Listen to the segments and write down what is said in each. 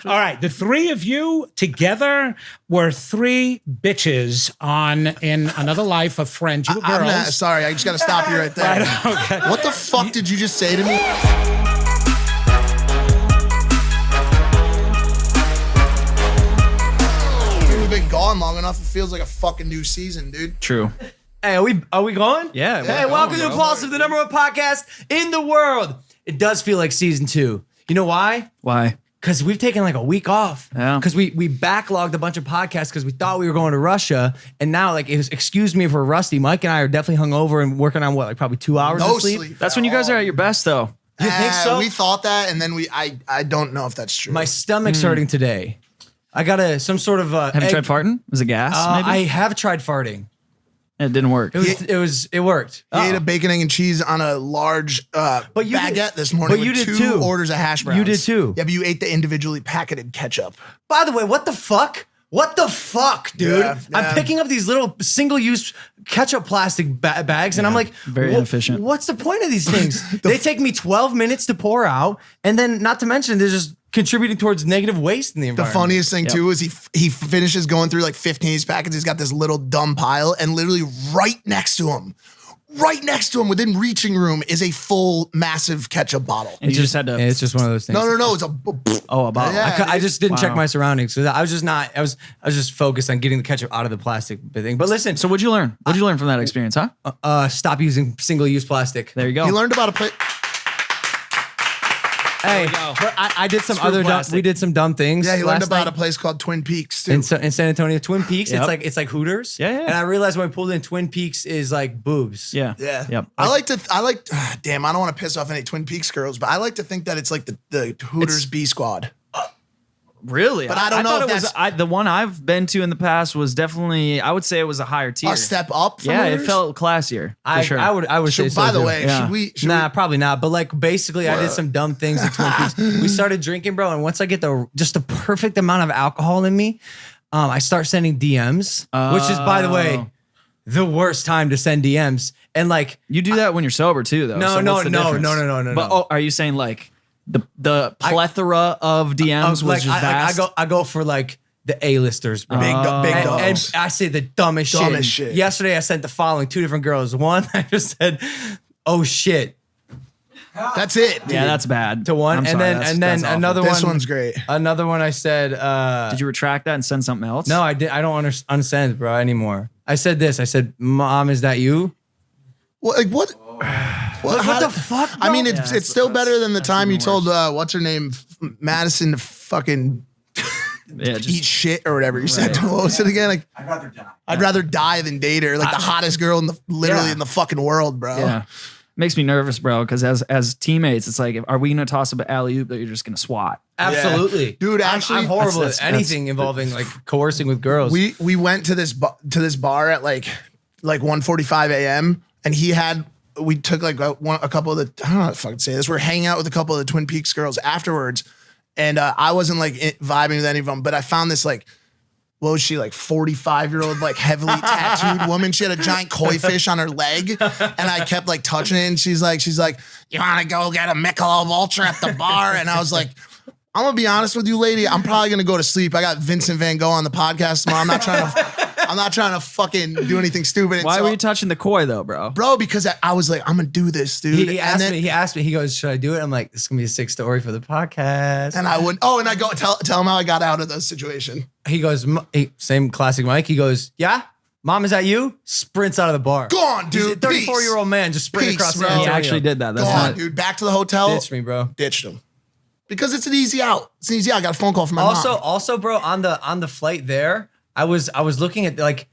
All right, the three of you together were three bitches in another life of friends. You were girls. I'm not, sorry, I just got to stop you right there. Okay. What the fuck did you just say to me? We've been gone long enough. It feels like a fucking new season, dude. True. Hey, are we going? Yeah. Hey, welcome to Impulsive, the number one podcast in the world. It does feel like season 2. You know why? Why? Because we've taken like a week off. Yeah. Because we backlogged a bunch of podcasts because we thought we were going to Russia. And now, like, excuse me if we're rusty. Mike and I are definitely hungover and working on like probably 2 hours No of sleep. sleep. That's when you guys are at your best, though. You think so? We thought that, and then I don't know if that's true. My stomach's hurting today. I got some sort of Have you tried farting? Was it gas? Maybe I have tried farting. it didn't work. It worked. He ate a bacon, egg, and cheese on a large baguette this morning. But you with did two too. orders of hash browns. You did too. Yeah, but you ate the individually packeted ketchup. By the way, what the fuck? What the fuck, dude? Yeah. I'm picking up these little single-use ketchup plastic bags, and I'm like, very inefficient. What's the point of these things? They take me 12 minutes to pour out, and then not to mention they're just contributing towards negative waste in the The environment. funniest thing too is he finishes going through like 15 of these packets. He's got this little dumb pile, and literally right next to him, within reaching room, is a full massive ketchup bottle. And you just had to. It's just one of those things. No, it's a a bottle. Yeah. I just didn't check Wow. my surroundings. So I was just not. I was just focused on getting the ketchup out of the plastic thing. But listen, So what'd you learn? What'd you learn from that experience, huh? stop using single-use plastic. There you go. He learned about a place. Hey, we go. but I did some Screw other dumb, plastic. we did some dumb things. Yeah, he learned last about night. a place called Twin Peaks too. In San Antonio, Twin Peaks. Yep. It's like Hooters. Yeah. And I realized when I pulled in, Twin Peaks is like boobs. Yeah. Yeah. Yep. Damn, I don't want to piss off any Twin Peaks girls, but I like to think that it's like the Hooters B squad. Really? But I don't know thought if it was. The one I've been to in the past was definitely. I would say it was a higher tier. A step up from Yeah, Hooters? it felt classier. For sure. I would say so. By the too. way, Yeah. should Nah, we probably not. But like basically, I did some dumb things at Twin Peaks. We started drinking, bro, and once I get just the perfect amount of alcohol in me, I start sending DMs, which is, by the way, the worst time to send DMs. And like, You do that when you're sober too, though. No, so no, what's the no, difference? no. But are you saying like the plethora of DMs was like, just vast? I go for like the A-listers, bro. big and dogs? I say the dumbest Shit. Yesterday, I sent the following 2 different girls. One, I just said, "Oh shit," That's it. Dude. Yeah, that's bad. to one, I'm and sorry, then that's awful. another This one. one's great. Another one, I said, Did you retract that and send something else? "No, I did. I don't unsend, bro, anymore." I said this. I said, "Mom, is that you?" What? Like what? What the fuck, bro? I mean, it's still better than the time you told what's her name, Madison, to fucking Yeah, just, eat shit or whatever you said. What was it again? Like, I'd rather die than date her. Like the hottest girl in in the fucking world, bro. yeah. Makes me nervous, bro, because as teammates, it's like, are we going to toss up an alley-oop that you're just going to swat? Absolutely, Dude, actually, I'm horrible that's- at anything involving like coercing with girls. We went to this bar at like 1:45 a.m. and we took like a couple of the, I don't know how to fucking say this. We're hanging out with a couple of the Twin Peaks girls afterwards. And I wasn't like vibing with any of them, but I found this like, what was she, like 45-year-old, like heavily tattooed woman. She had a giant koi fish on her leg. And I kept like touching it. And she's like, you want to go get a Michelob Ultra at the bar? And I was like, I'm going to be honest with you, lady. I'm probably going to go to sleep. I got Vincent Van Gogh on the podcast tomorrow. I'm not trying to fucking do anything stupid. And Why so- were you touching the koi, though, bro? Bro, because I was like, I'm gonna do this, dude. He asked me, he goes, "Should I do it?" I'm like, "This is gonna be a sick story for the podcast." And I wouldn't. Oh, and I go tell him how I got out of the situation. He goes, same classic Mike. He goes, "Yeah, Mom, is that you?" Sprints out of the bar. Go on, He's a dude. 34-year-old man just sprinting Peace, across bro. San He Antonio. actually did that. Go That's on, not. dude. Back to the hotel. Ditched me, bro. Ditched him. Because it's an easy out. It's an easy out. I got a phone call from my mom. Also, bro, on the flight there, I was looking at like,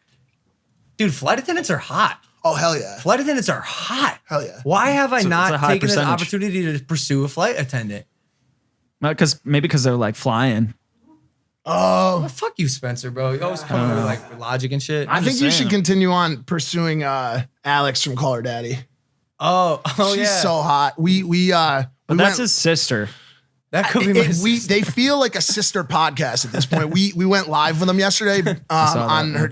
dude, flight attendants are hot. Oh, hell yeah. Flight attendants are hot. Hell yeah. Why have I It's a not high taken an percentage. opportunity to pursue a flight attendant? Because they're like flying. Oh. Well, fuck you, Spencer, bro. You always come with like logic and shit. I think just you saying. should continue on pursuing Alex from Call Her Daddy. Oh, She's yeah. so hot. We But went, that's his sister. That could be my they feel like a sister podcast at this point. We went live with them yesterday on her.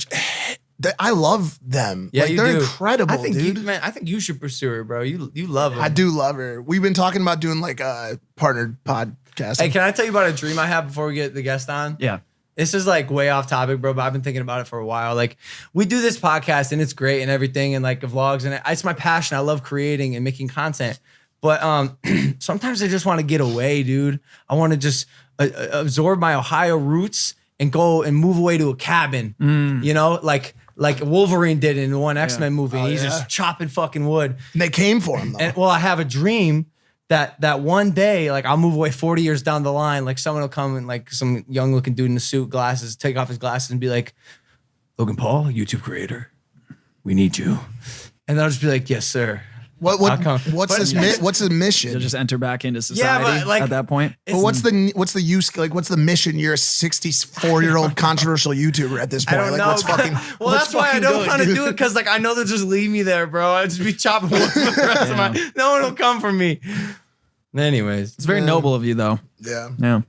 I love them. Yeah, like, you they're do. incredible, I think dude. I think you should pursue her, bro. You love her. I do love her. We've been talking about doing like a partnered pod. casting. Hey, can I tell you about a dream I had before we get the guest on? Yeah. This is like way off topic, bro, but I've been thinking about it for a while. Like, we do this podcast and it's great and everything, and like vlogs, and it's my passion. I love creating and making content. But sometimes I just want to get away, dude. I want to just absorb my Ohio roots and go and move away to a cabin, you know, like Wolverine did in one X-Men movie. He's just chopping fucking wood. And they came for him, though. And well, I have a dream that one day, like, I'll move away 40 years down the line, like someone will come and like some young looking dude in a suit, glasses, take off his glasses and be like, Logan Paul, YouTube creator, we need you. And then I'll just be like, yes, sir. What's the mission? You'll just enter back into society at that point. But what's the use? Like, what's the mission? You're a 64-year-old controversial YouTuber at this point. I don't like, know. What's fucking? Well, that's why I don't want to do it, because like I know they'll just leave me there, bro. I'll just be chopping wood for the rest of my. No one will come for me. Anyways, It's very noble of you, though. Yeah. Yeah.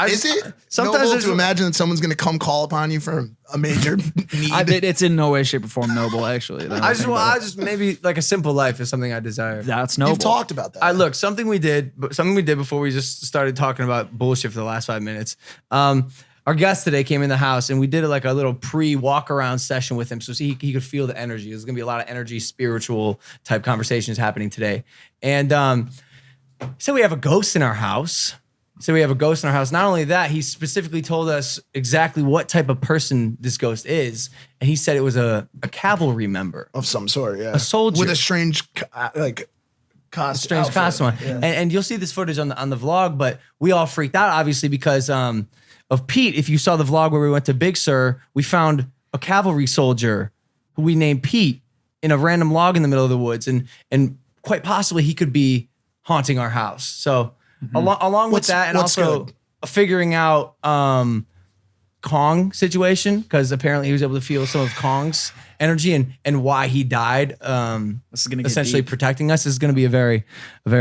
Is it sometimes noble to imagine that someone's going to come call upon you for a major need? It's in no way, shape, or form noble, actually. I just maybe like a simple life is something I desire. That's noble. You've talked about that. Something we did before we just started talking about bullshit for the last 5 minutes. Our guest today came in the house and we did like a little pre-walk around session with him so he could feel the energy. There's gonna be a lot of energy, spiritual type conversations happening today. And he said we have a ghost in our house. Not only that, he specifically told us exactly what type of person this ghost is. And he said it was a cavalry member. Of some sort, yeah. A soldier. With a strange, costume. Yeah. And you'll see this footage on the vlog, but we all freaked out, obviously, because of Pete. If you saw the vlog where we went to Big Sur, we found a cavalry soldier who we named Pete in a random log in the middle of the woods. And quite possibly he could be haunting our house. So along with that, and also good? Figuring out Kong situation, because apparently he was able to feel some of Kong's energy and why he died. This is gonna get essentially deep. protecting us. This is going to be a very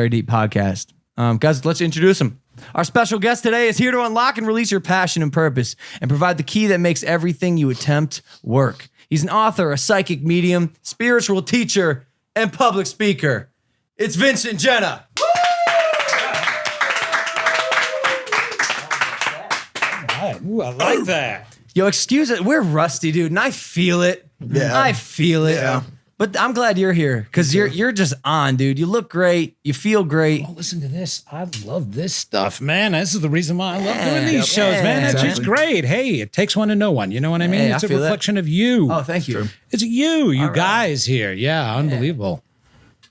deep podcast. Guys, let's introduce him. Our special guest today is here to unlock and release your passion and purpose and provide the key that makes everything you attempt work. He's an author, a psychic medium, spiritual teacher, and public speaker. It's Vincent Jenna. Ooh, I like that. Yo, excuse it. We're rusty, dude, and I feel it. Yeah. I feel it. Yeah. But I'm glad you're here because you're just on, dude. You look great. You feel great. Oh, listen to this. I love this stuff, man. This is the reason why I love doing these shows, man. It's just great. Hey, it takes one to know one. You know what I mean? Hey, it's I a feel reflection of you. Oh, thank you. It's you guys here. Yeah, unbelievable.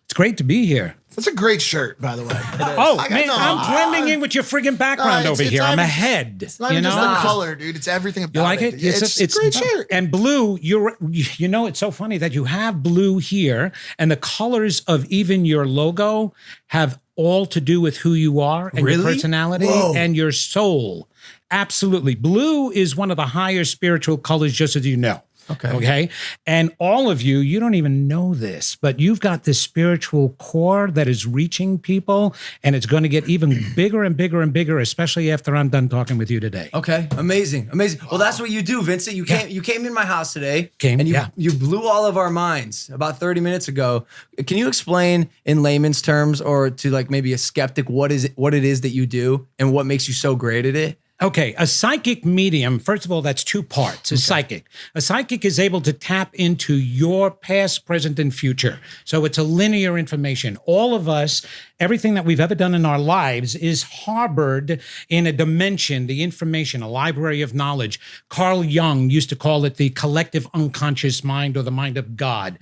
It's great to be here. That's a great shirt, by the way. Oh, man, I'm blending in with your friggin' background over here. I'm ahead. It's not even just the color, dude. It's everything about You like it? It's a great shirt. And blue, you know, it's so funny that you have blue here, and the colors of even your logo have all to do with who you are and your personality and your soul. Absolutely. Blue is one of the higher spiritual colors, just as you know. Okay. And all of you don't even know this, but you've got this spiritual core that is reaching people, and it's going to get even bigger and bigger and bigger, especially after I'm done talking with you today. Okay. Amazing. Well, that's what you do, Vincent. You came in my house today and you blew all of our minds about 30 minutes ago. Can you explain in layman's terms, or to like maybe a skeptic, what it is that you do and what makes you so great at it? Okay, a psychic medium, first of all, that's two parts. A psychic is able to tap into your past, present, and future. So it's a linear information. All of us, everything that we've ever done in our lives is harbored in a dimension, the information, a library of knowledge. Carl Jung used to call it the collective unconscious mind, or the mind of God.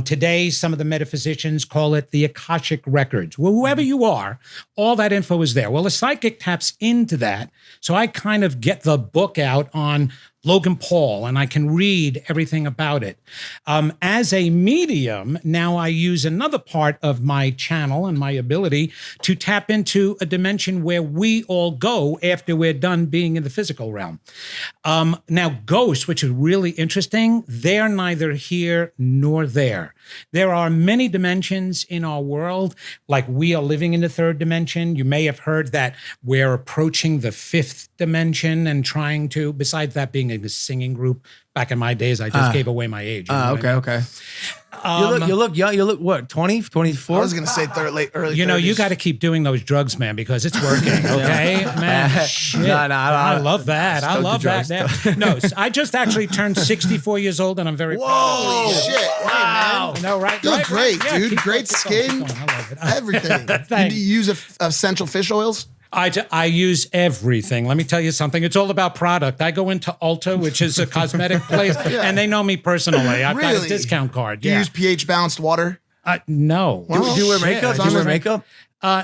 Today, some of the metaphysicians call it the Akashic records. Well, whoever you are, all that info is there. Well, a psychic taps into that. So I kind of get the book out on Logan Paul, and I can read everything about it. As a medium, now I use another part of my channel and my ability to tap into a dimension where we all go after we're done being in the physical realm. Now, ghosts, which is really interesting, they're neither here nor there. There are many dimensions in our world, like we are living in the third dimension. You may have heard that we're approaching the fifth dimension and trying to, besides that being being in a singing group back in my days. I just gave away my age. You know what I mean? Okay. You look young. You look what? 20, 24? I was gonna say early. You know, 30s. you got to keep doing those drugs, man, because it's working. Okay, man. Shit. I love that. I love that. No, I just actually turned 64 years old, and I'm very proud. Holy shit! Hey, Wow. man. No, right? You look right, great, right. Yeah, dude. keep Great going, keep going, skin. keep going. I love it. Everything. Thanks. Do you use essential fish oils? I use everything. Let me tell you something. It's all about product. I go into Ulta, which is a cosmetic place, and they know me personally. I've got a Really? discount card. Do you use pH balanced water? No. Do you wear makeup? Do you wear makeup?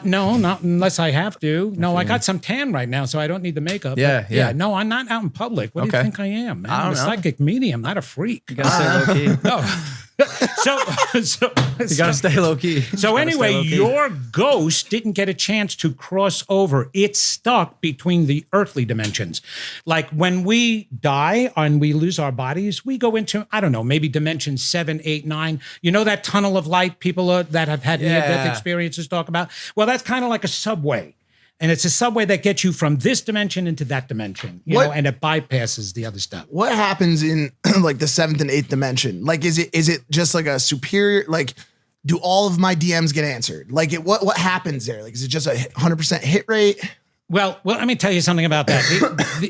No, not unless I have to. No, I got some tan right now, so I don't need the makeup. Yeah. No, I'm not out in public. What do you Okay. think I am, man? I I'm don't a know. psychic medium, not a freak. You gotta stay low key. No. so You gotta stay low key. So anyway, your ghost didn't get a chance to cross over. It's stuck between the earthly dimensions. Like when we die and we lose our bodies, we go into, I don't know, maybe dimension 7, 8, 9. You know that tunnel of light people that have had near-death experiences talk about? Well, that's kind of like a subway. And it's a subway that gets you from this dimension into that dimension, you know, and it bypasses the other stuff. What happens in like the 7th and 8th dimension? Like, is it just like a superior? Like, do all of my DMs get answered? Like, what happens there? Like, is it just a 100% hit rate? Well, let me tell you something about that.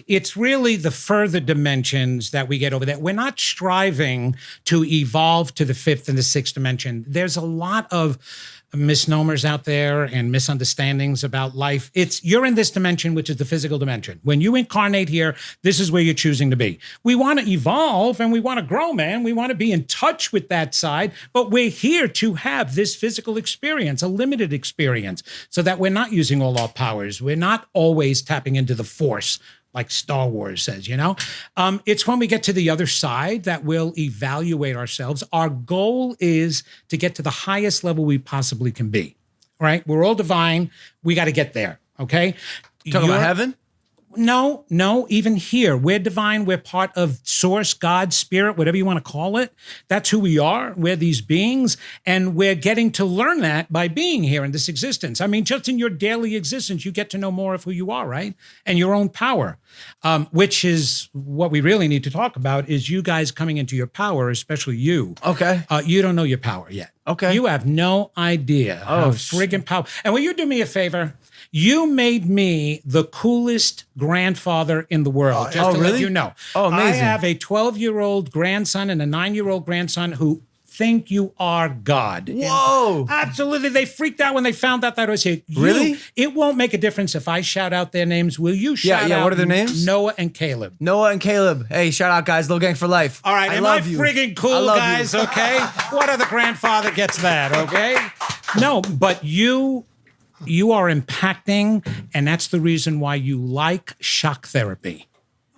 It's really the further dimensions that we get over there. We're not striving to evolve to the 5th and the 6th dimension. There's a lot of misnomers out there and misunderstandings about life. You're in this dimension, which is the physical dimension. When you incarnate here, this is where you're choosing to be. We want to evolve and we want to grow, man. We want to be in touch with that side, but we're here to have this physical experience, a limited experience, so that we're not using all our powers. We're not always tapping into the force, like Star Wars says, you know? It's when we get to the other side that we'll evaluate ourselves. Our goal is to get to the highest level we possibly can be, right? We're all divine. We got to get there, okay? Talking about heaven? No, even here, we're divine. We're part of source, God, spirit, whatever you want to call it. That's who we are. We're these beings, and we're getting to learn that by being here in this existence. I mean, just in your daily existence, you get to know more of who you are, right? And your own power, which is what we really need to talk about, is you guys coming into your power, especially you. Okay. You don't know your power yet. Okay. You have no idea how friggin' power. And will you do me a favor? You made me the coolest grandfather in the world. Just to let really? you know. Oh, amazing. I have a 12-year-old grandson and a 9-year-old grandson who think you are God. Whoa. Absolutely. They freaked out when they found out that I was here. Really? It won't make a difference if I shout out their names. Will you shout out What are their names? Noah and Caleb. Noah and Caleb. Hey, shout out, guys. Little Gang for Life. All right, I am love I you. friggin' I cool, love guys? you. Okay. What other grandfather gets that? Okay. No, but you are impacting, and that's the reason why you like shock therapy.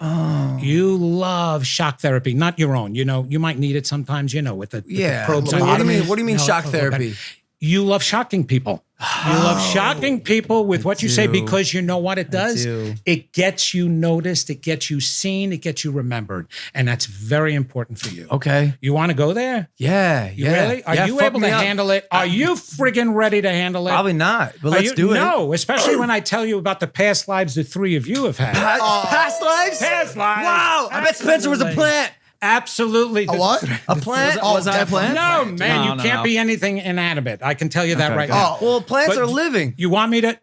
Oh. You love shock therapy, not your own. You know, you might need it sometimes, you know, with the probes. What on do you you. mean? What do you mean No, shock okay. therapy? You love shocking people. You love shocking people with what you say, do. because you know what it does? do. It gets you noticed, it gets you seen, it gets you remembered. And that's very important for you. Okay. You want to go there? Yeah. You really? Are you fuck able to me up. handle it? Are you friggin' ready to handle it? Probably not, but let's do it. No, especially when I tell you about the past lives the three of you have had. Past lives? Past lives. Wow. I bet Spencer was a Absolutely. plant. Absolutely. A what? A plant? Was I a plant? No, man, No, you can't be anything inanimate. I can tell you that right good. now. Well, plants But are living. You want me to?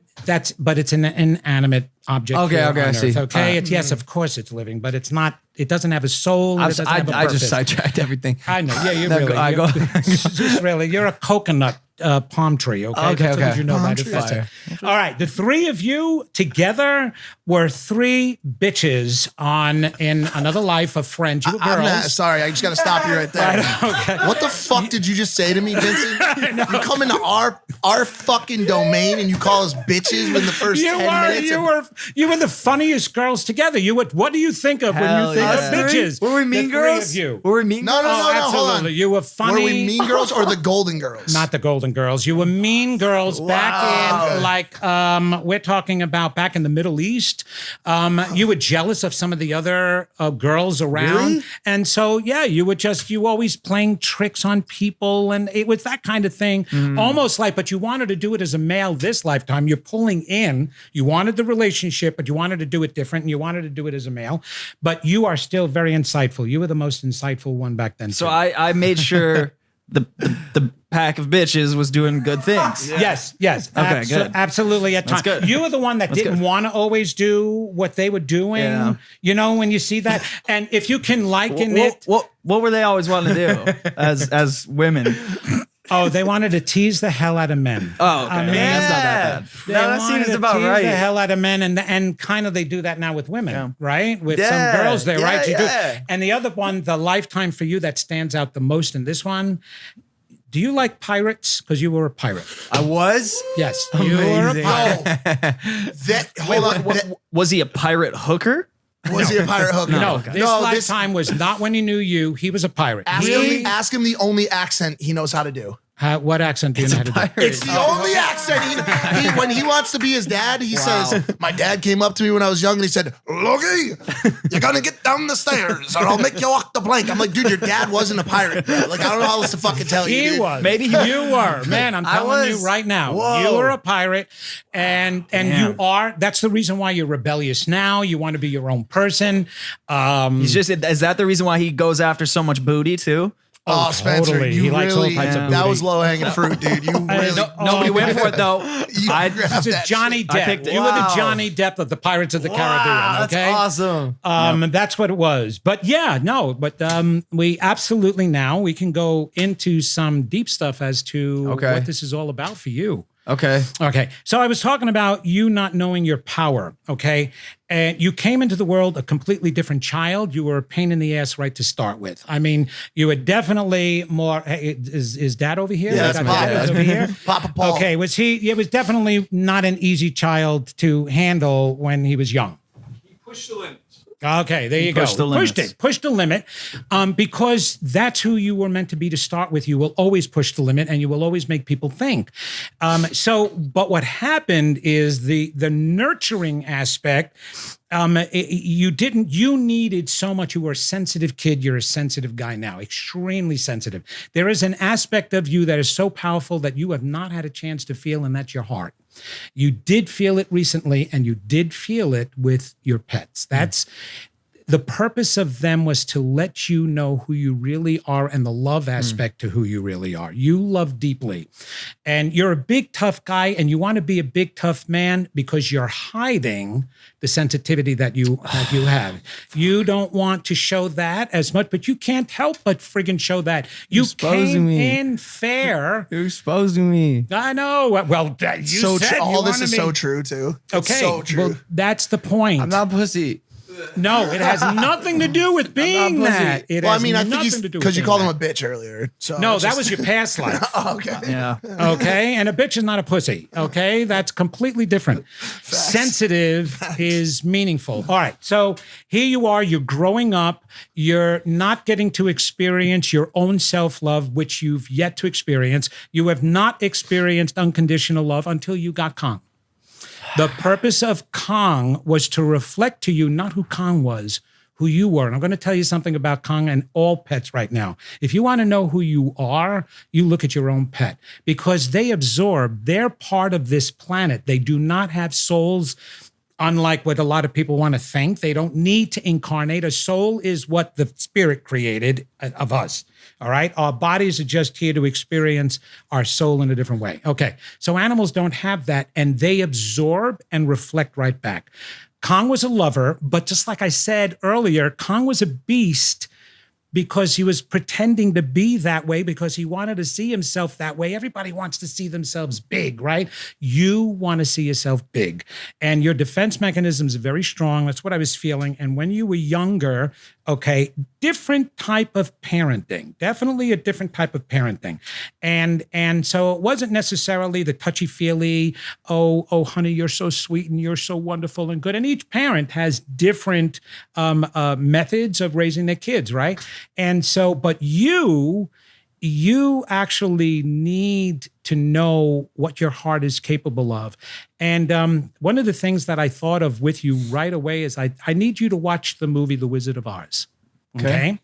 But it's an inanimate object. Okay, here okay, on I see. Earth, okay, All right. it's yes, of course it's living, but it's not. It doesn't have a soul. I It doesn't have a purpose. just sidetracked everything. I know. Yeah, you No, really. I go- Just really. You're a coconut palm tree. Okay. Okay, That's okay. what you know Palm about it. tree. That's it. All right. The three of you together were three bitches in another life of friends. You were I'm girls. not, sorry, I just got to stop you right there. Okay. What the fuck did you just say to me, Vincent? You come into our fucking domain and you call us bitches within the first 10 minutes. You were the funniest girls together. You would. What do you think of when Hell you think yeah. of bitches? Were we The mean three girls? of you. Were we mean No, girls? no, no, Oh, no, hold on. absolutely. You were funny. Were we mean girls or the golden girls? Not the golden Golden Girls. You were mean girls back in we're talking about back in the Middle East. You were jealous of some of the other girls around. Really? And so, yeah, you always playing tricks on people. And it was that kind of thing. Almost like, but you wanted to do it as a male this lifetime. You're pulling in. You wanted the relationship, but you wanted to do it different. And you wanted to do it as a male. But you are still very insightful. You were the most insightful one back then. So too. I made sure the pack of bitches was doing good things. Yes. Okay, good. Absolutely. At times, good. you were the one that didn't want to always do what they were doing. Yeah. You know, when you see that, and if you can liken it, What were they always wanting to do as women? oh, they wanted to tease the hell out of men. Oh, okay. I mean, That's not that bad. They No, that wanted seems to about tease right. the hell out of men, and kind of they do that now with women, right? With Yeah, some girls, they right. You yeah. do. And the other one, the lifetime for you that stands out the most in this one. Do you like pirates? Because you were a pirate. I was. Yes, you were a Amazing. pirate. Hold on. Was he a pirate hooker? Was he a pirate hooker? No, this lifetime was not when he knew you. He was a pirate. Ask him the only accent he knows how to do. What accent do you know how to do? It's the only accent. When he wants to be his dad, he says, my dad came up to me when I was young and he said, Logie, you're going to get down the stairs or I'll make you walk the plank. I'm like, dude, your dad wasn't a pirate, bro. Like, I don't know how else to fucking tell you. He dude. was. Maybe you were. Man, I'm telling you was. right now. Whoa. You were a pirate. And you are. That's the reason why you're rebellious now. You want to be your own person. Is that the reason why he goes after so much booty too? Oh, Spencer, totally. you He likes all really, types of that booty. was low hanging fruit, dude. You really, Nobody went for it though. you grabbed This is that Johnny shit. Depp. picked it. You were the Wow. Johnny Depp of the Pirates of the Caribbean. Okay, That's awesome. That's what it was. But yeah, no. But we absolutely now we can go into some deep stuff as to Okay. what this is all about for you. Okay. Okay. So I was talking about you not knowing your power. Okay. And you came into the world a completely different child. You were a pain in the ass right to start with. I mean, you were definitely more. Hey, is Dad over here? Yeah, We that's got my Dad dad. over here. Papa Paul. Okay. Was he? It was definitely not an easy child to handle when he was young. Push the limits. Okay, there you go. pushed the limits. Pushed the limit, because that's who you were meant to be to start with. You will always push the limit, and you will always make people think. But what happened is the nurturing aspect. You needed so much. You were a sensitive kid. You're a sensitive guy now, extremely sensitive. There is an aspect of you that is so powerful that you have not had a chance to feel, and that's your heart. You did feel it recently, and you did feel it with your pets. That's the purpose of them, was to let you know who you really are and the love aspect to who you really are. You love deeply, and you're a big, tough guy, and you want to be a big, tough man because you're hiding the sensitivity that you have. You don't want to show that as much, but you can't help but friggin' show that. You Exposing came me. in fair. You're exposing me. I know. Well, you So said all you this wanted is me. so true too. It's Okay, so true. well, that's the point. I'm not pussy. No, it has nothing to do with being pussy. that. It Well, I has mean, I think nothing he's to do with because you being called him that. a bitch earlier. So No, it's that just- was your past life. okay. Yeah. Okay, and a bitch is not a pussy. Okay, that's completely different. Sensitive is meaningful. All right, so here you are. You're growing up. You're not getting to experience your own self-love, which you've yet to experience. You have not experienced unconditional love until you got Kong. The purpose of Kong was to reflect to you not who Kong was, who you were. And I'm going to tell you something about Kong and all pets right now. If you want to know who you are, you look at your own pet, because they absorb, they're part of this planet. They do not have souls. Unlike what a lot of people want to think, they don't need to incarnate. A soul is what the spirit created of us. All right. Our bodies are just here to experience our soul in a different way. Okay. So animals don't have that, and they absorb and reflect right back. Kong was a lover, but just like I said earlier, Kong was a beast because he was pretending to be that way because he wanted to see himself that way. Everybody wants to see themselves big, right? You want to see yourself big. And your defense mechanisms are very strong. That's what I was feeling. And when you were younger, okay, different type of parenting, definitely a different type of parenting. And so it wasn't necessarily the touchy-feely, oh, honey, you're so sweet and you're so wonderful and good. And each parent has different methods of raising their kids, right? And so, but you you actually need to know what your heart is capable of. And one of the things that I thought of with you right away is I need you to watch the movie The Wizard of Oz. Okay?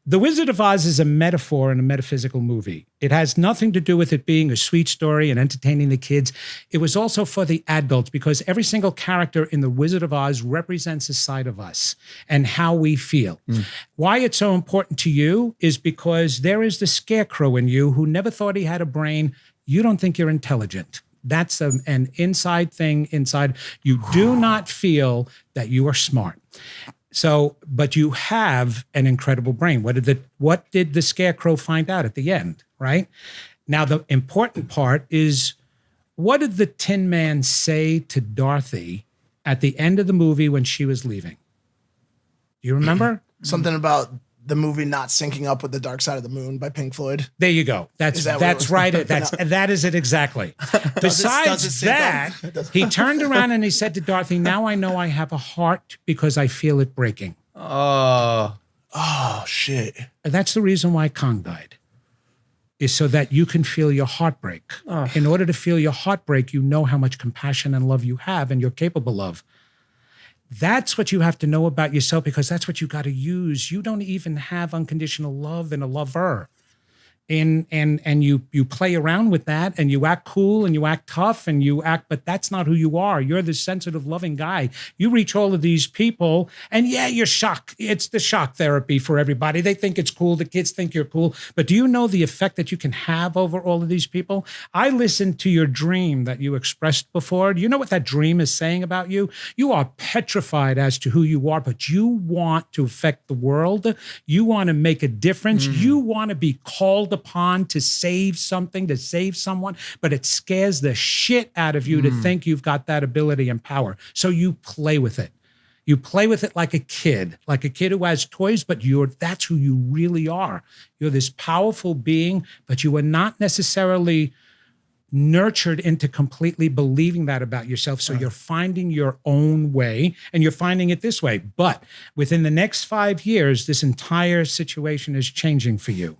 The Wizard of Oz is a metaphor and a metaphysical movie. It has nothing to do with it being a sweet story and entertaining the kids. It was also for the adults because every single character in The Wizard of Oz represents a side of us and how we feel. Why it's so important to you is because there is the scarecrow in you who never thought he had a brain. You don't think you're intelligent. That's an inside thing inside. You do not feel that you are smart. So, but you have an incredible brain. What did the scarecrow find out at the end, right? Now, the important part is, what did the Tin Man say to Dorothy at the end of the movie when she was leaving? Do you remember? Something about the movie not syncing up with The Dark Side of the Moon by Pink Floyd. There you go. That's right. That is it exactly. Besides that, he turned around and he said to Dorothy, now I know I have a heart because I feel it breaking. Oh, shit. And that's the reason why Kong died, is so that you can feel your heartbreak. In order to feel your heartbreak, you know how much compassion and love you have and you're capable of. That's what you have to know about yourself because that's what you got to use. You don't even have unconditional love in a lover. And you play around with that and you act cool and you act tough and but that's not who you are. You're the sensitive, loving guy. You reach all of these people and yeah, you're shocked. It's the shock therapy for everybody. They think it's cool. The kids think you're cool. But do you know the effect that you can have over all of these people? I listened to your dream that you expressed before. Do you know what that dream is saying about you? You are petrified as to who you are, but you want to affect the world. You want to make a difference. You want to be called upon to save something, to save someone, but it scares the shit out of you to think you've got that ability and power. So you play with it. You play with it like a kid who has toys, but that's who you really are. You're this powerful being, but you are not necessarily nurtured into completely believing that about yourself. So you're finding your own way and you're finding it this way. But within the next 5 years, this entire situation is changing for you.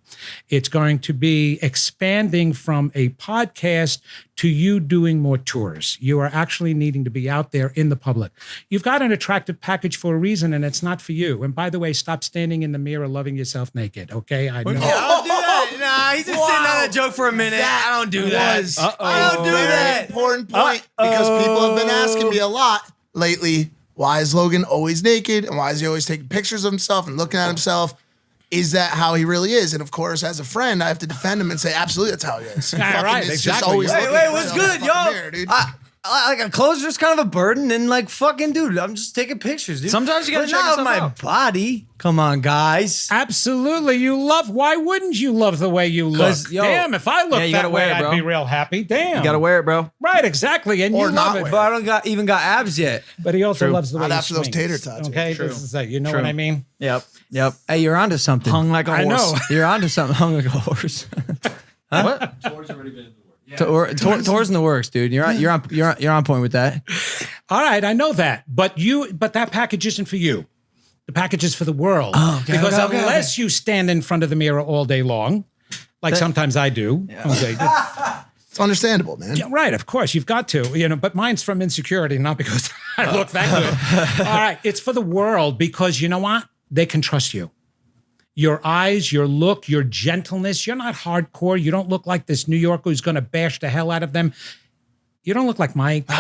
It's going to be expanding from a podcast to you doing more tours. You are actually needing to be out there in the public. You've got an attractive package for a reason and it's not for you. And by the way, stop standing in the mirror loving yourself naked, okay? I know. Yeah, I'll do that. Nah, he's just sitting on that joke for a minute. I don't do that. I don't do that. Important point because people have been asking me a lot lately, why is Logan always naked and why is he always taking pictures of himself and looking at himself? Is that how he really is? And of course, as a friend, I have to defend him and say, absolutely, that's how he is. He right, is exactly. just always Wait, what's good, yo? Mirror, dude. Like a clothes just kind of a burden and like fucking dude, I'm just taking pictures, dude. Sometimes you gotta But check not yourself of my out. body. Come on, guys. Absolutely. Why wouldn't you love the way you look? 'Cause, yo, Damn, if I looked you that gotta way, wear it, I'd bro. be real happy. Damn. You gotta wear it, bro. Right, exactly. And Or you not love it. wear But I don't even got abs yet. But he also loves the way Not he after those swings. tater tots. Okay, True. this is that. You know True. what I mean? Yep. Hey, you're onto something. Hung like a I horse. know. You're onto something. Hung like a horse. What? Tours in the works, dude. You're on point with that. All right, I know that. But that package isn't for you. The package is for the world. Because unless you stand in front of the mirror all day long, like sometimes I do. Okay. It's understandable, man. Yeah, right, of course, you've got to, but mine's from insecurity, not because I look that good. All right, it's for the world because you know what? They can trust you. Your eyes, your look, your gentleness. You're not hardcore. You don't look like this New Yorker who's going to bash the hell out of them. You don't look like Mike. Thank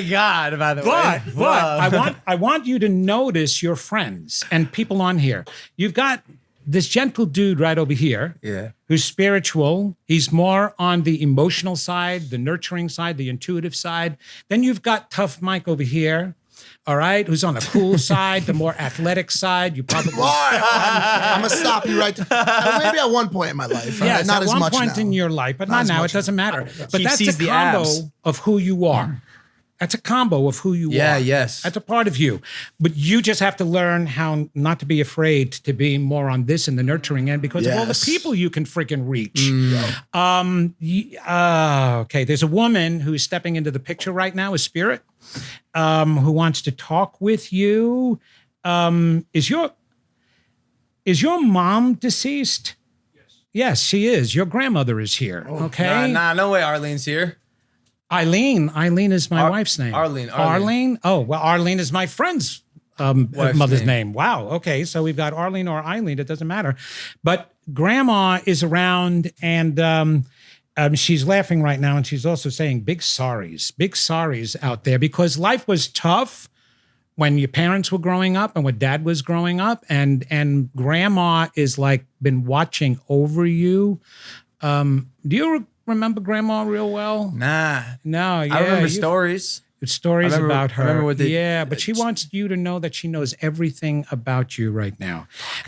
God, by the way. But I want you to notice your friends and people on here. You've got this gentle dude right over here. Yeah. Who's spiritual. He's more on the emotional side, the nurturing side, the intuitive side. Then you've got tough Mike over here. All right, who's on the cool side, the more athletic side. You probably I'm gonna stop you right there. Maybe at one point in my life. Right? yes, Not at as one much point now. in your life, but not as now. much It doesn't matter. But Chief that's sees a the combo abs. of who you are. That's a combo of who you are. Yeah, yes. That's a part of you. But you just have to learn how not to be afraid to be more on this and the nurturing end because of all the Yes. people you can freaking reach. Okay, there's a woman who's stepping into the picture right now, a spirit, who wants to talk with you. Is Is your mom deceased? Yes, she is. Your grandmother is here. Okay. Nah, no way Arlene's here. Eileen is my wife's name. Arlene. Oh, well, Arlene is my friend's mother's name. Wow. Okay. So we've got Arlene or Eileen. It doesn't matter. But grandma is around, and she's laughing right now. And she's also saying big sorries out there, because life was tough when your parents were growing up and when dad was growing up, and grandma is like been watching over you. Do you remember grandma real well? Nah. No. Yeah, I remember stories. Stories about her. I remember what but she wants you to know that she knows everything about you right now.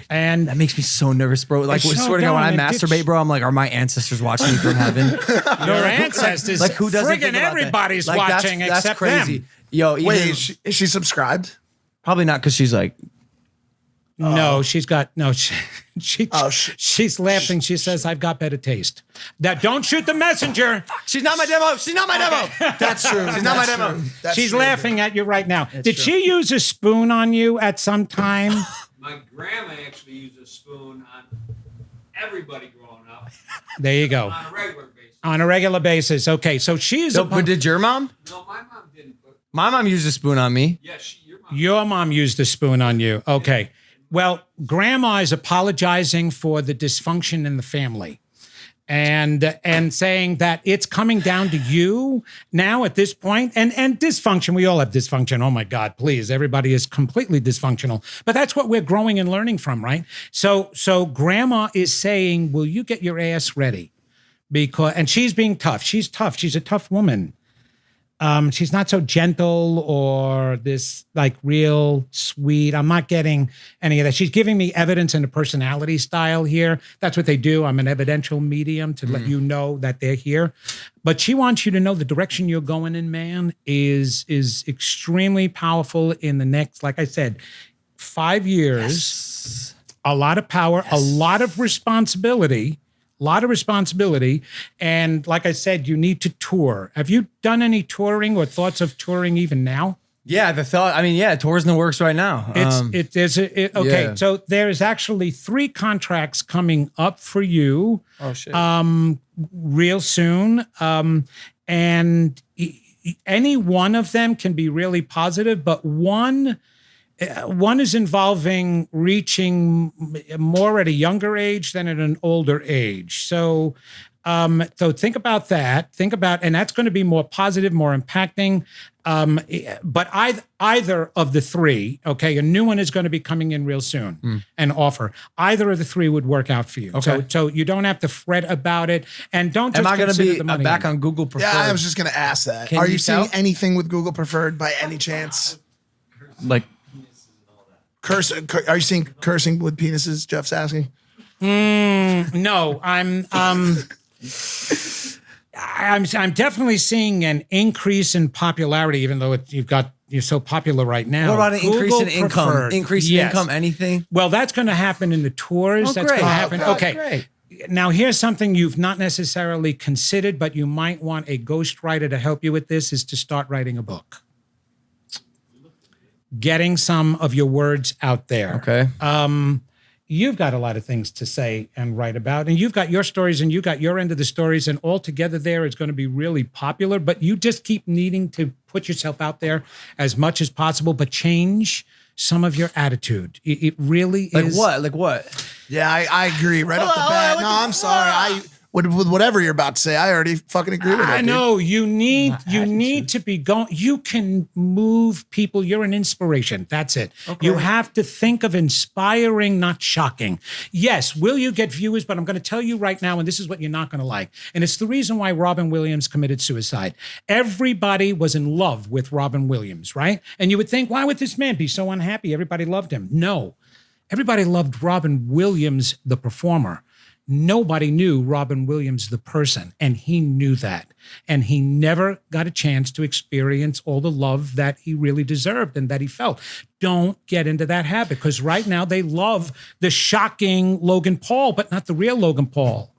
And that makes me so nervous, bro. Like, I swear to God, when I masturbate, bro, I'm like, are my ancestors watching me from heaven? Your ancestors, like, who doesn't friggin' everybody's like, watching that's except crazy. them. Yo, Wait, is she subscribed? Probably not, because she's like, no, she's got no. She's laughing. She says, "I've got better taste." That don't shoot the messenger. she's not my demo. She's not my demo. That's true. She's not my demo. She's laughing at you right now. Did she use a spoon on you at some time? My grandma actually used a spoon on everybody growing up There you go. on a regular basis. On a regular basis. Okay, so she's But did your mom? No, my mom didn't. But My mom used a spoon on me. yeah, your mom. Your mom used a spoon on you. Okay. Well, grandma is apologizing for the dysfunction in the family and saying that it's coming down to you now at this point. And dysfunction, we all have dysfunction. Oh my God, please. Everybody is completely dysfunctional. But that's what we're growing and learning from, right? So grandma is saying, will you get your ass ready? And she's being tough. She's tough. She's a tough woman. She's not so gentle or this like real sweet. I'm not getting any of that. She's giving me evidence in a personality style here. That's what they do. I'm an evidential medium to let you know that they're here. But she wants you to know the direction you're going in, man, is extremely powerful in the next, like I said, 5 years. Yes. A lot of power, a lot of responsibility. And like I said, you need to tour. Have you done any touring or thoughts of touring even now? Yeah, tour's in the works right now. Okay, so there's actually 3 contracts coming up for you. Oh, shit. Real soon. And any one of them can be really positive, but one is involving reaching more at a younger age than at an older age. So think about that. And that's going to be more positive, more impacting. But either of the 3, okay, a new one is going to be coming in real soon, an offer. Either of the 3 would work out for you. Okay. So you don't have to fret about it, and don't. Just Am I going to be the money back in. on Google Preferred? Yeah, I was just going to ask that. Can Are you you seeing tell? anything with Google Preferred by any chance? Like, Are you seeing cursing with penises? Jeff's asking. No, I'm definitely seeing an increase in popularity, even though you're so popular right now. what about an increase in Google income? Preferred. Increase in Yes. income, anything? Well, that's going to happen in the tours. Oh, That's great. going to happen. Oh, okay. great. Now, here's something you've not necessarily considered, but you might want a ghostwriter to help you with this, is to start writing a book. Getting some of your words out there. Okay. You've got a lot of things to say and write about, and you've got your stories and you got your end of the stories, and all together there it's going to be really popular, but you just keep needing to put yourself out there as much as possible, but change some of your attitude. It really is. Like what? Yeah, I agree right off the bat. No, I'm sorry. With whatever you're about to say, I already fucking agree with it. I know you need to be going. You can move people. You're an inspiration. That's it. Okay. You have to think of inspiring, not shocking. Yes, will you get viewers? But I'm going to tell you right now, and this is what you're not going to like. And it's the reason why Robin Williams committed suicide. Everybody was in love with Robin Williams, right? And you would think, why would this man be so unhappy? Everybody loved him. No, everybody loved Robin Williams, the performer. Nobody knew Robin Williams, the person, and he knew that. And he never got a chance to experience all the love that he really deserved and that he felt. Don't get into that habit, because right now they love the shocking Logan Paul, but not the real Logan Paul.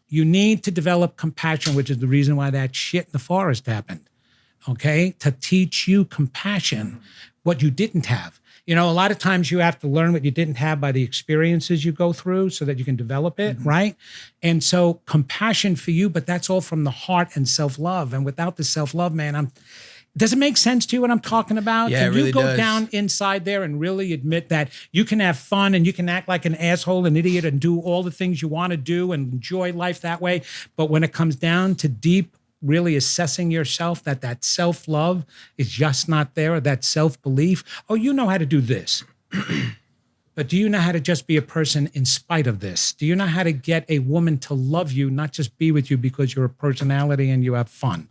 You need to develop compassion, which is the reason why that shit in the forest happened, okay? To teach you compassion. what you didn't have. You know, a lot of times you have to learn what you didn't have by the experiences you go through so that you can develop it, right? And so compassion for you, but that's all from the heart and self-love. And without the self-love, man, does it make sense to you what I'm talking about? Yeah, Can it really you go does. down inside there and really admit that you can have fun and you can act like an asshole, an idiot, and do all the things you want to do and enjoy life that way. But when it comes down to deep, really assessing yourself, that self-love is just not there, or that self-belief, oh, you know how to do this. But do you know how to just be a person in spite of this? Do you know how to get a woman to love you, not just be with you because you're a personality and you have fun?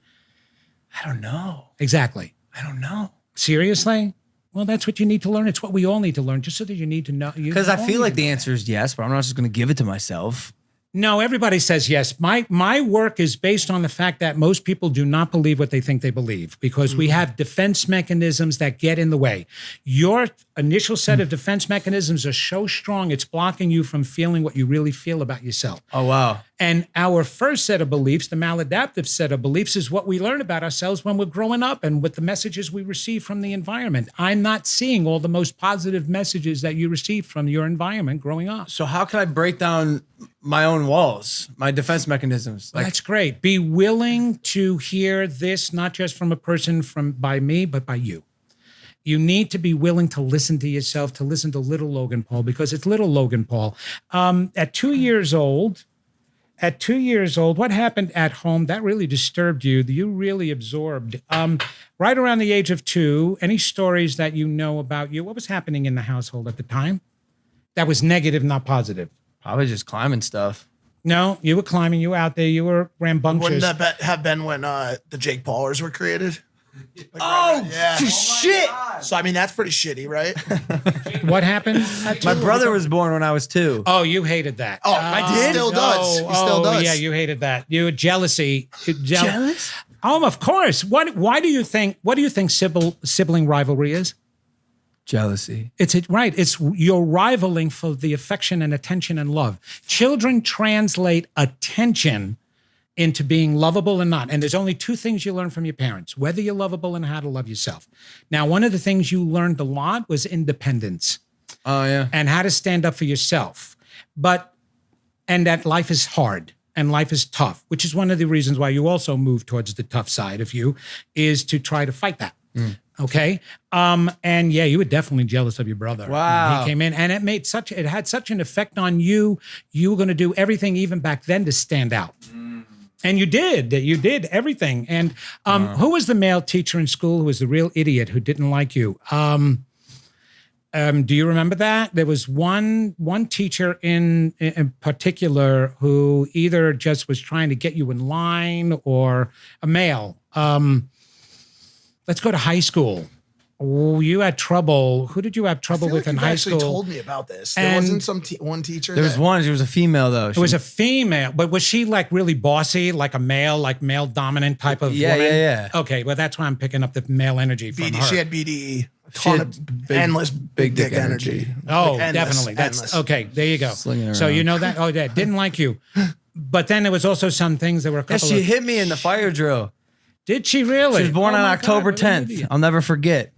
I don't know. Exactly. I don't know. Seriously? Well, that's what you need to learn. It's what we all need to learn, just so that you need to know. Because I feel like the answer is yes, but I'm not just going to give it to myself. No, everybody says yes. My work is based on the fact that most people do not believe what they think they believe, because we have defense mechanisms that get in the way. Your initial set of defense mechanisms are so strong, it's blocking you from feeling what you really feel about yourself. Oh, wow. And our first set of beliefs, the maladaptive set of beliefs, is what we learn about ourselves when we're growing up and with the messages we receive from the environment. I'm not seeing all the most positive messages that you received from your environment growing up. So how can I break down my own walls, my defense mechanisms? Well, that's great. Be willing to hear this, not just from a person by me, but by you. You need to be willing to listen to yourself, to listen to little Logan Paul, because it's little Logan Paul. At 2 years old, what happened at home that really disturbed you, that you really absorbed? Right around the age of 2, any stories that you know about you? What was happening in the household at the time that was negative, not positive? Probably just climbing stuff. No, you were climbing, you were out there, you were rambunctious. Wouldn't that have been when the Jake Paulers were created? Yeah. Shit. So I mean, that's pretty shitty, right? What happened? My brother was born when I was 2. Oh, you hated that. Oh, I did. Still does. He still does. Yeah, you hated that. You were jealousy. Jealous? Oh, of course. Why do you think? What do you think sibling rivalry is? Jealousy. Right. It's you're rivaling for the affection and attention and love. Children translate attention into being lovable and not. And there's only 2 things you learn from your parents: whether you're lovable and how to love yourself. Now, one of the things you learned a lot was independence. Oh, yeah. And how to stand up for yourself. And that life is hard and life is tough, which is one of the reasons why you also move towards the tough side of you, is to try to fight that. Okay. And yeah, you were definitely jealous of your brother. Wow. He came in and it had such an effect on you. You were going to do everything even back then to stand out. And you did everything. And who was the male teacher in school who was the real idiot who didn't like you? Do you remember that? There was one teacher in particular who either just was trying to get you in line, or a male. Let's go to high school. Oh, you had trouble. Who did you have trouble with in high school? You told me about this. There wasn't some one teacher. There was one. She was a female, though. It was a female, but was she like really bossy, like a male, like male dominant type of woman? Yeah. Okay, well, that's why I'm picking up the male energy from her. She had BDE. She had Endless big dick energy. Oh, Like endless, definitely. That's endless. okay. There you go. Slinging So around. you know that. Oh, yeah, didn't like you. But then there was also some things. There were a Yeah, couple. she of, hit me in the fire drill. Did she really? She was born Oh on my October God, what an 10th. idiot. I'll never forget.